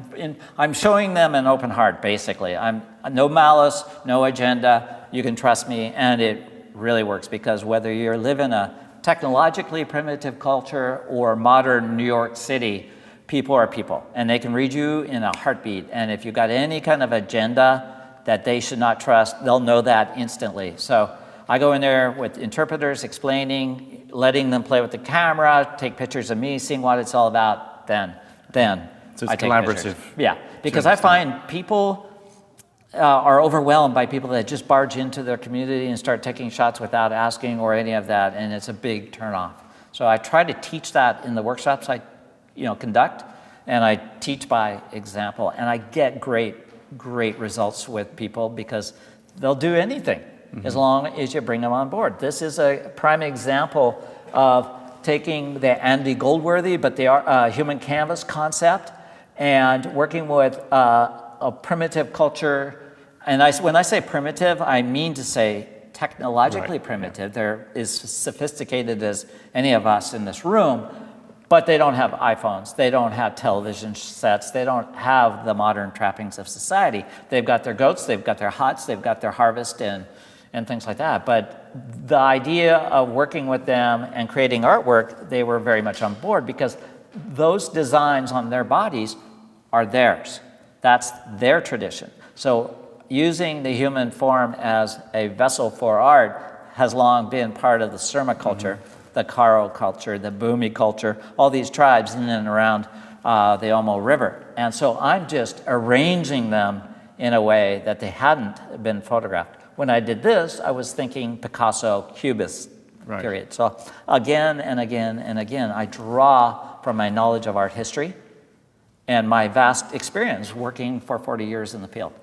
I'm showing them an open heart, basically. I'm no malice, no agenda. You can trust me. And it really works, because whether you live in a technologically primitive culture or modern New York City, people are people, and they can read you in a heartbeat. And if you've got any kind of agenda that they should not trust, they'll know that instantly. So I go in there with interpreters, explaining, letting them play with the camera, take pictures of me, seeing what it's all about. Then so it's I take collaborative. pictures. Yeah, because I find people are overwhelmed by people that just barge into their community and start taking shots without asking or any of that, and it's a big turnoff. So I try to teach that in the workshops I conduct, and I teach by example, and I get great results with people, because they'll do anything as long as you bring them on board. This is a prime example of taking the Andy Goldworthy, but the human canvas concept, and working with a primitive culture. And when I say primitive, I mean to say technologically primitive. They're as sophisticated as any of us in this room, but they don't have iPhones. They don't have television sets. They don't have the modern trappings of society. They've got their goats, they've got their huts, they've got their harvest and things like that. But the idea of working with them and creating artwork, they were very much on board, because those designs on their bodies are theirs. That's their tradition. So using the human form as a vessel for art has long been part of the Surma culture, the Karo culture, the Bhumi culture, all these tribes in and around the Omo River. And so I'm just arranging them in a way that they hadn't been photographed. When I did this, I was thinking Picasso, Cubist period. So again and again and again, I draw from my knowledge of art history and my vast experience working for 40 years in the field.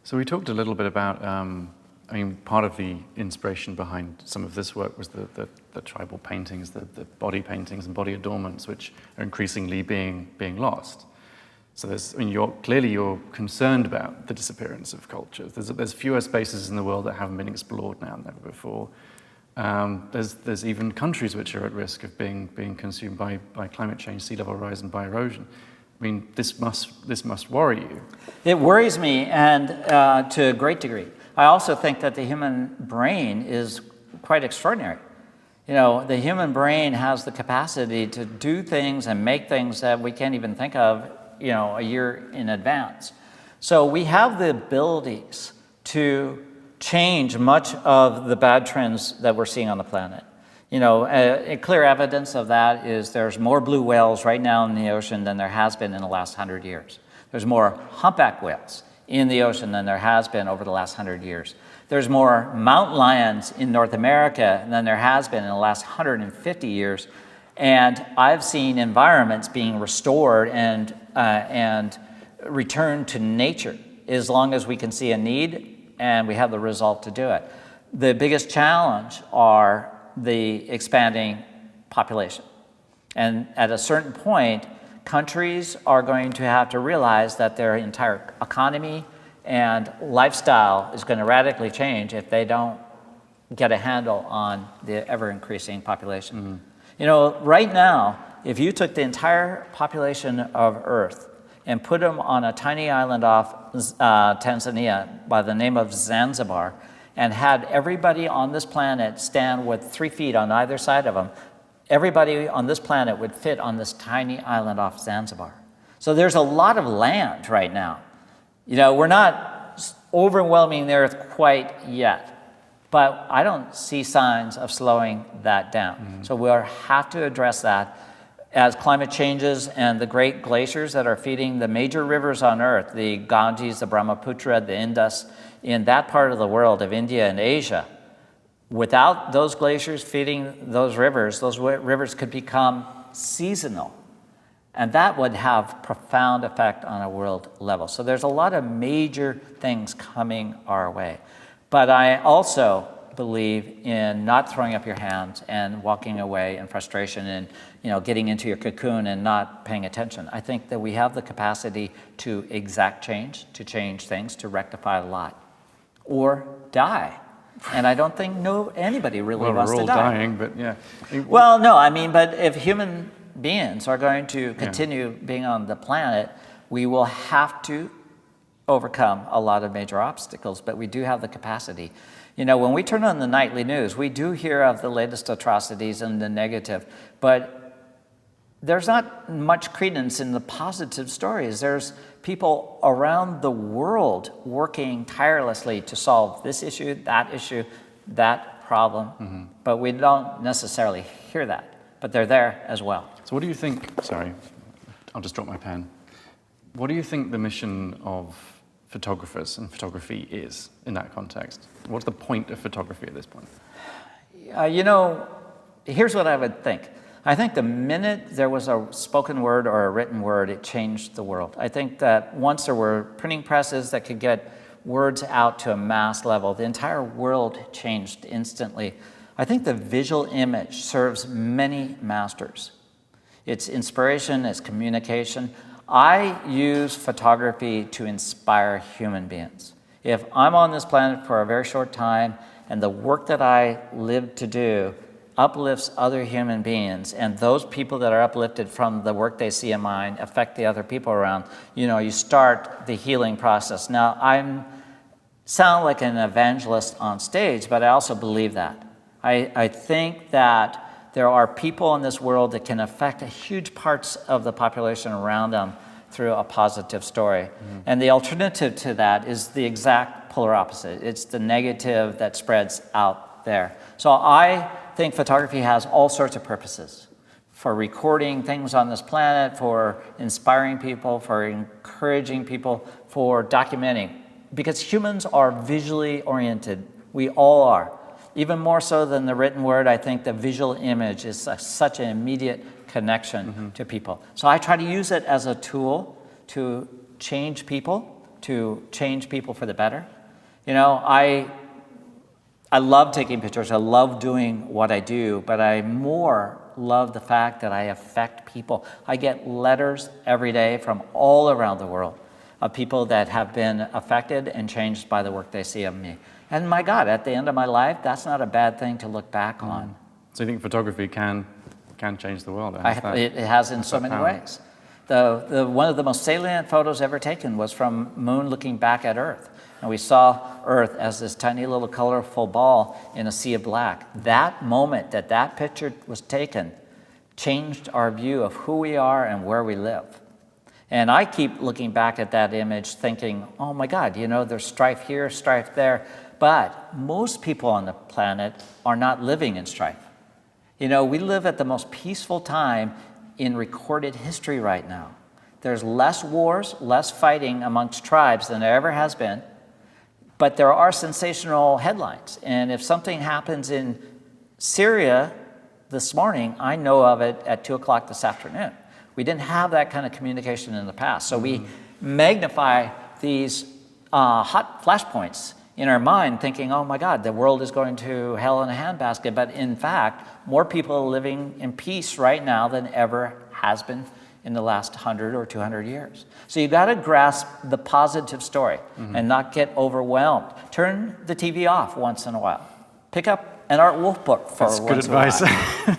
So we talked a little bit about, part of the inspiration behind some of this work was the tribal paintings, the body paintings and body adornments, which are increasingly being lost. So you're concerned about the disappearance of cultures. There's fewer spaces in the world that haven't been explored now than ever before. There's even countries which are at risk of being consumed by climate change, sea level rise, and by erosion. This must worry you. It worries me, and to a great degree. I also think that the human brain is quite extraordinary. The human brain has the capacity to do things and make things that we can't even think of, a year in advance. So we have the abilities to change much of the bad trends that we're seeing on the planet. A clear evidence of that is there's more blue whales right now in the ocean than there has been in the last 100 years. There's more humpback whales in the ocean than there has been over the last 100 years. There's more mountain lions in North America than there has been in the last 150 years. And I've seen environments being restored and returned to nature as long as we can see a need and we have the resolve to do it. The biggest challenge are the expanding population. And at a certain point, countries are going to have to realize that their entire economy and lifestyle is going to radically change if they don't get a handle on the ever-increasing population. Right now, if you took the entire population of Earth and put them on a tiny island off Tanzania by the name of Zanzibar, and had everybody on this planet stand with 3 feet on either side of them, everybody on this planet would fit on this tiny island off Zanzibar. So there's a lot of land right now. We're not overwhelming the Earth quite yet, but I don't see signs of slowing that down. So we'll have to address that as climate changes and the great glaciers that are feeding the major rivers on Earth, the Ganges, the Brahmaputra, the Indus, in that part of the world of India and Asia, Without those glaciers feeding those rivers could become seasonal. And that would have profound effect on a world level. So there's a lot of major things coming our way. But I also believe in not throwing up your hands and walking away in frustration and getting into your cocoon and not paying attention. I think that we have the capacity to exact change, to change things, to rectify a lot, or die. And I don't think anybody really wants to die. We're all dying, but yeah. Well, no, I mean, but if human beings are going to continue being on the planet, we will have to overcome a lot of major obstacles, but we do have the capacity. When we turn on the nightly news, we do hear of the latest atrocities and the negative, but there's not much credence in the positive stories. There's people around the world working tirelessly to solve this issue, that problem, but we don't necessarily hear that, but they're there as well. So what do you think, sorry, I'll just drop my pen. What do you think the mission of photographers and photography is in that context? What's the point of photography at this point? Here's what I would think. I think the minute there was a spoken word or a written word, it changed the world. I think that once there were printing presses that could get words out to a mass level, the entire world changed instantly. I think the visual image serves many masters. It's inspiration, it's communication. I use photography to inspire human beings. If I'm on this planet for a very short time and the work that I live to do uplifts other human beings, and those people that are uplifted from the work they see in mine affect the other people around, you start the healing process. Now, I sound like an evangelist on stage, but I also believe that. I think that there are people in this world that can affect huge parts of the population around them through a positive story. And the alternative to that is the exact polar opposite. It's the negative that spreads out there. So I think photography has all sorts of purposes: for recording things on this planet, for inspiring people, for encouraging people, for documenting. Because humans are visually oriented. We all are. Even more so than the written word, I think the visual image is such an immediate connection to people. So I try to use it as a tool to change people for the better. I love taking pictures. I love doing what I do, but I more love the fact that I affect people. I get letters every day from all around the world of people that have been affected and changed by the work they see of me. And my God, at the end of my life, that's not a bad thing to look back on. So you think photography can change the world? It has in so many ways. One of the most salient photos ever taken was from Moon looking back at Earth. And we saw Earth as this tiny little colorful ball in a sea of black. That moment that picture was taken changed our view of who we are and where we live. And I keep looking back at that image thinking, oh my God, there's strife here, strife there. But most people on the planet are not living in strife. We live at the most peaceful time in recorded history right now. There's less wars, less fighting amongst tribes than there ever has been. But there are sensational headlines. And if something happens in Syria this morning, I know of it at 2 o'clock this afternoon. We didn't have that kind of communication in the past. So we magnify these hot flashpoints in our mind thinking, oh my God, the world is going to hell in a handbasket. But in fact, more people are living in peace right now than ever has been in the last 100 or 200 years. So you've got to grasp the positive story and not get overwhelmed. Turn the TV off once in a while. Pick up an Art Wolfe book for That's once good advice. in a while.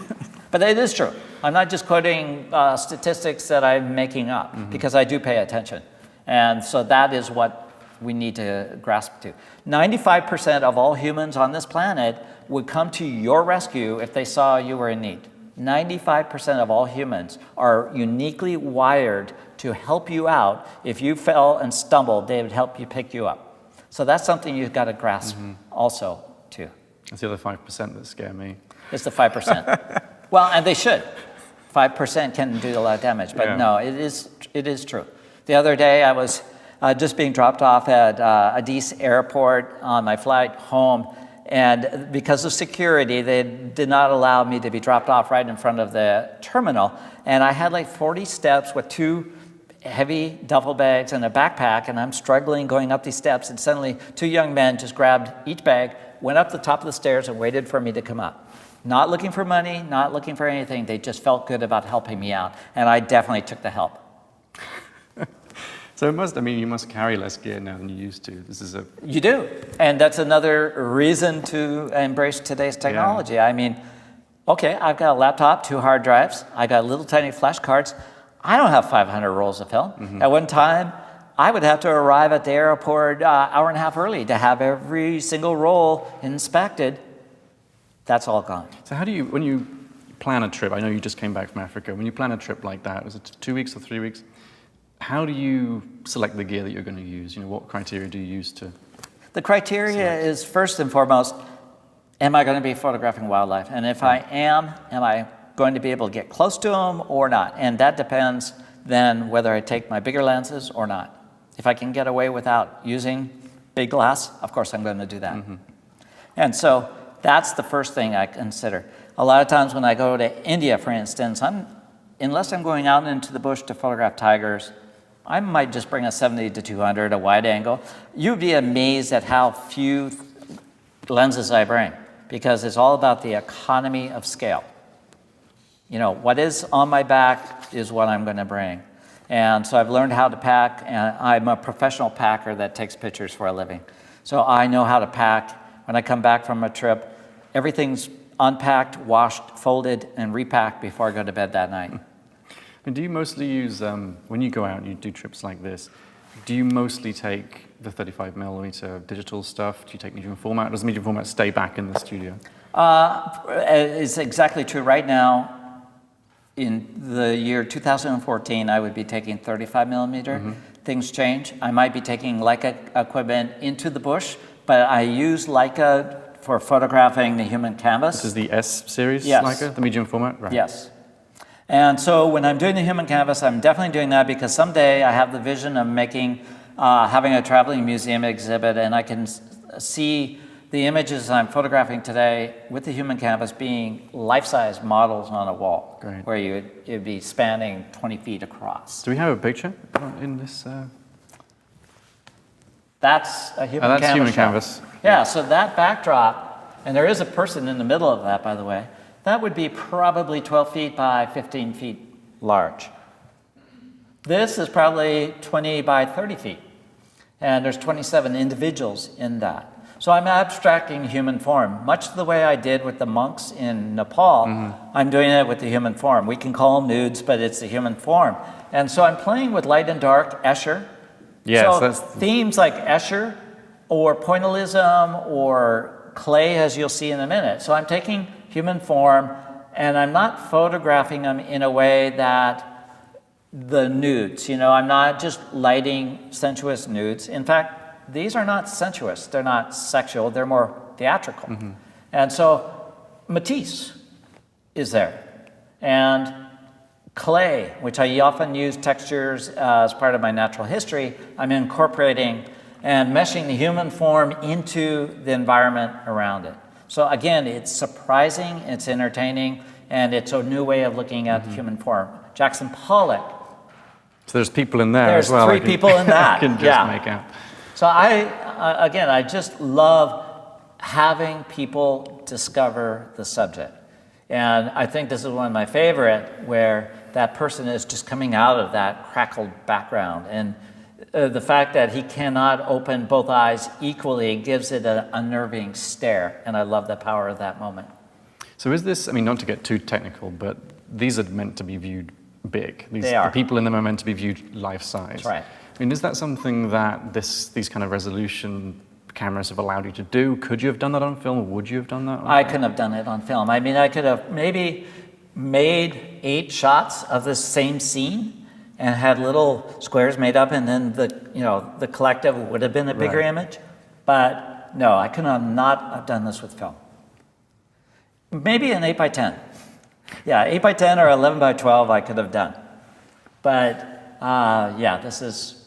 But it is true. I'm not just quoting statistics that I'm making up because I do pay attention. And so that is what we need to grasp to. 95% of all humans on this planet would come to your rescue if they saw you were in need. 95% of all humans are uniquely wired to help you out. If you fell and stumbled, they would help you pick you up. So that's something you've got to grasp also, too. It's the other 5% that scare me. It's the 5%. Well, and they should. 5% can do a lot of damage, but no, it is true. The other day, I was just being dropped off at Addis Airport on my flight home, And because of security, they did not allow me to be dropped off right in front of the terminal. And I had like 40 steps with 2 heavy duffel bags and a backpack, and I'm struggling going up these steps, and suddenly 2 young men just grabbed each bag, went up the top of the stairs, and waited for me to come up. Not looking for money, not looking for anything. They just felt good about helping me out, and I definitely took the help. So you must carry less gear now than you used to. You do, and that's another reason to embrace today's technology. Yeah. I mean, okay, I've got a laptop, 2 hard drives, I got little tiny flash cards. I don't have 500 rolls of film. Mm-hmm. At one time, I would have to arrive at the airport hour and a half early to have every single roll inspected. That's all gone. So how do you, when you plan a trip, I know you just came back from Africa, when you plan a trip like that, was it 2 weeks or 3 weeks? How do you select the gear that you're going to use? What criteria do you use to? The criteria is first and foremost, am I going to be photographing wildlife? And if I am I going to be able to get close to them or not? And that depends then whether I take my bigger lenses or not. If I can get away without using big glass, of course I'm going to do that. Mm-hmm. And so that's the first thing I consider. A lot of times when I go to India, for instance, unless I'm going out into the bush to photograph tigers, I might just bring a 70 to 200, a wide angle. You'd be amazed at how few lenses I bring, because it's all about the economy of scale. What is on my back is what I'm going to bring. And so I've learned how to pack, and I'm a professional packer that takes pictures for a living. So I know how to pack. When I come back from a trip, everything's unpacked, washed, folded, and repacked before I go to bed that night. And do you mostly use, when you go out and you do trips like this, do you mostly take the 35mm digital stuff? Do you take medium format? Does medium format stay back in the studio? It's exactly true. Right now, in the year 2014, I would be taking 35mm. Mm-hmm. Things change. I might be taking Leica equipment into the bush, but I use Leica for photographing the human canvas. This is the S series Yes. Leica, the medium format? Right. Yes. And so when I'm doing the human canvas, I'm definitely doing that because someday I have the vision of having a traveling museum exhibit, and I can see the images I'm photographing today with the human canvas being life-size models on a wall. Great. Where you'd be spanning 20 feet across. Do we have a picture in this? That's a human canvas. That's human shot. Canvas. Yeah, so that backdrop, and there is a person in the middle of that, by the way, that would be probably 12 feet by 15 feet large. This is probably 20 by 30 feet, and there's 27 individuals in that. So I'm abstracting human form, much the way I did with the monks in Nepal. Mm-hmm. I'm doing it with the human form. We can call them nudes, but it's the human form. And so I'm playing with light and dark, Escher. Yes, so themes like Escher or pointillism or clay, as you'll see in a minute. So I'm taking human form, and I'm not photographing them in a way that the nudes, I'm not just lighting sensuous nudes. In fact, these are not sensuous, they're not sexual, they're more theatrical. Mm-hmm. And so Matisse is there. And clay, which I often use textures as part of my natural history, I'm incorporating and meshing the human form into the environment around it. So again, it's surprising, it's entertaining, and it's a new way of looking at the human form. Jackson Pollock. So there's people in there as well. There's 3 people in that. I can just make out. So I just love having people discover the subject. And I think this is one of my favorite, where that person is just coming out of that crackled background. And the fact that he cannot open both eyes equally gives it an unnerving stare. And I love the power of that moment. So is this, not to get too technical, but these are meant to be viewed big. They are. The people in them are meant to be viewed life-size. That's right. Is that something that these kind of resolution cameras have allowed you to do? Could you have done that on film, or would you have done that on film? I couldn't have done it on film. I could have maybe made 8 shots of the same scene and had little squares made up, and then the collective would have been a bigger image. But no, I could not have done this with film. Maybe an 8 by 10. Yeah, 8 by 10 or 11 by 12 I could have done. But this is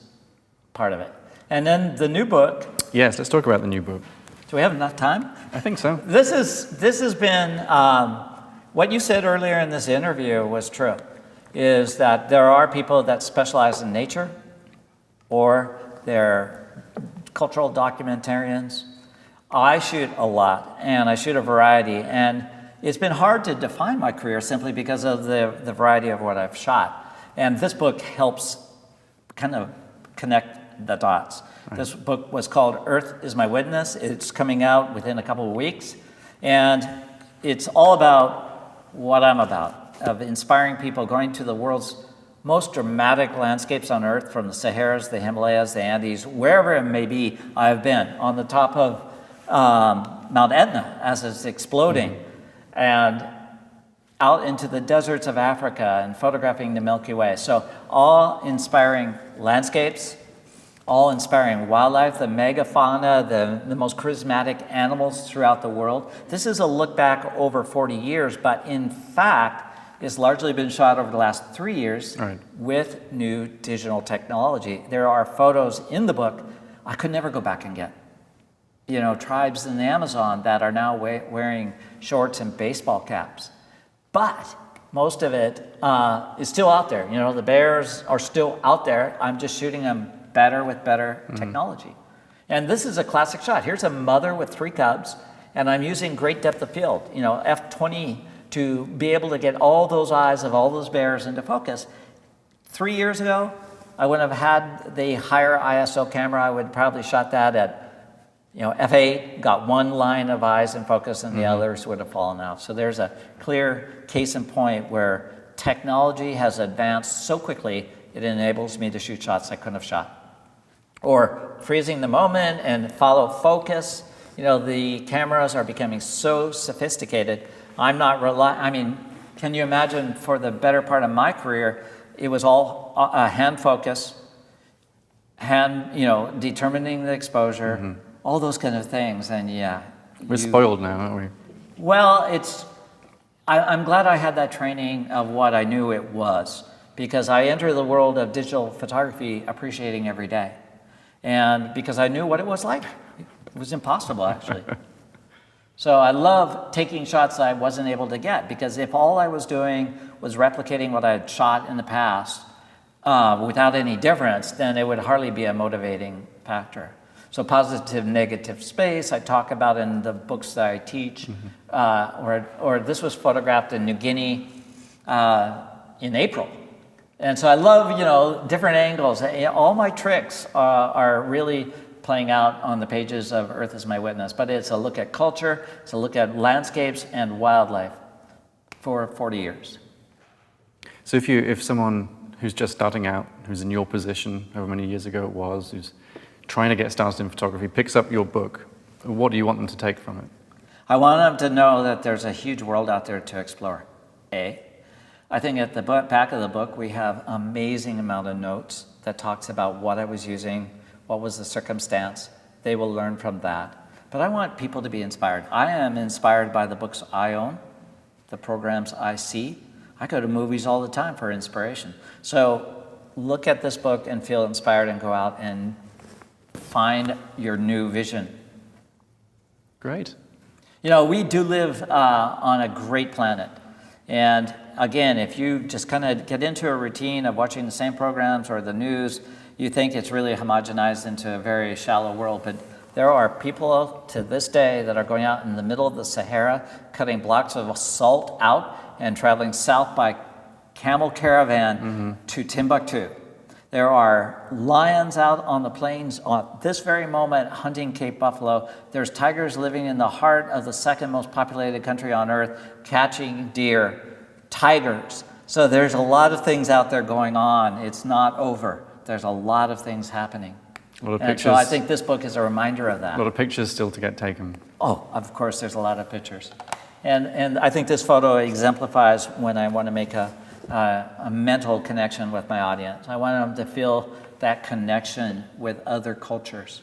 part of it. And then the new book. Yes, let's talk about the new book. Do you Do we have enough time? I think so. This has been, what you said earlier in this interview was true, is that there are people that specialize in nature, or they're cultural documentarians. I shoot a lot, and I shoot a variety, and it's been hard to define my career simply because of the variety of what I've shot. And this book helps kind of connect the dots. Right. This book was called Earth is My Witness. It's coming out within a couple of weeks. And it's all about what I'm about, of inspiring people, going to the world's most dramatic landscapes on Earth, from the Saharas, the Himalayas, the Andes, wherever it may be. I've been on the top of Mount Etna as it's exploding, and out into the deserts of Africa and photographing the Milky Way. So all inspiring landscapes, all inspiring wildlife, the megafauna, the most charismatic animals throughout the world. This is a look back over 40 years, but in fact, it's largely been shot over the last 3 years with new digital technology. There are photos in the book I could never go back and get. You know, tribes in the Amazon that are now wearing shorts and baseball caps. But most of it is still out there. You know, the bears are still out there. I'm just shooting them better with better technology. And this is a classic shot. Here's a mother with 3 cubs, and I'm using great depth of field, you know, f20, to be able to get all those eyes of all those bears into focus. 3 years ago, I wouldn't have had the higher ISO camera. I would probably shot that at, you know, f8, got one line of eyes in focus, and the others would have fallen out. So there's a clear case in point where technology has advanced so quickly, it enables me to shoot shots I couldn't have shot. Or freezing the moment and follow focus. You know, the cameras are becoming so sophisticated. I'm not I mean, can you imagine for the better part of my career, it was all hand focus, you know, determining the exposure, all those kind of things. And yeah. We're spoiled now, aren't we? Well, I'm glad I had that training of what I knew it was, because I enter the world of digital photography appreciating every day. And because I knew what it was like. It was impossible, actually. So I love taking shots that I wasn't able to get, because if all I was doing was replicating what I had shot in the past without any difference, then it would hardly be a motivating factor. So positive, negative space, I talk about in the books that I teach, or this was photographed in New Guinea in April. And so I love, you know, different angles. All my tricks are really playing out on the pages of Earth is My Witness, but it's a look at culture, it's a look at landscapes and wildlife for 40 years. So if someone who's just starting out, who's in your position, however many years ago it was, who's trying to get started in photography, picks up your book, what do you want them to take from it? I want them to know that there's a huge world out there to explore. I think at the back of the book, we have an amazing amount of notes that talks about what I was using, what was the circumstance. They will learn from that. But I want people to be inspired. I am inspired by the books I own, the programs I see. I go to movies all the time for inspiration. So look at this book and feel inspired and go out and find your new vision. Great. You know, we do live on a great planet. And again, if you just kind of get into a routine of watching the same programs or the news, you think it's really homogenized into a very shallow world. But there are people to this day that are going out in the middle of the Sahara, cutting blocks of salt out and traveling south by camel caravan to Timbuktu. There are lions out on the plains at this very moment hunting Cape buffalo. There's tigers living in the heart of the second most populated country on earth, catching deer, tigers. So there's a lot of things out there going on. It's not over. There's a lot of things happening. A lot of and pictures. so I think this book is a reminder of that. A lot of pictures still to get taken. Oh, of course, there's a lot of pictures. And I think this photo exemplifies when I want to make a mental connection with my audience. I want them to feel that connection with other cultures.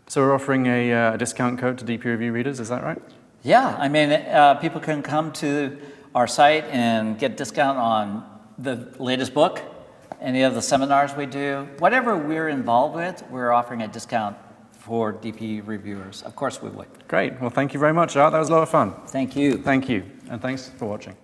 So we're offering a discount code to DPReview readers, is that right? Yeah, I mean, people can come to our site and get discount on the latest book, any of the seminars we do. Whatever we're involved with, we're offering a discount for DP reviewers. Of course we would. Great. Well, thank you very much, Art. That was a lot of fun. Thank you. Thank you. And thanks for watching.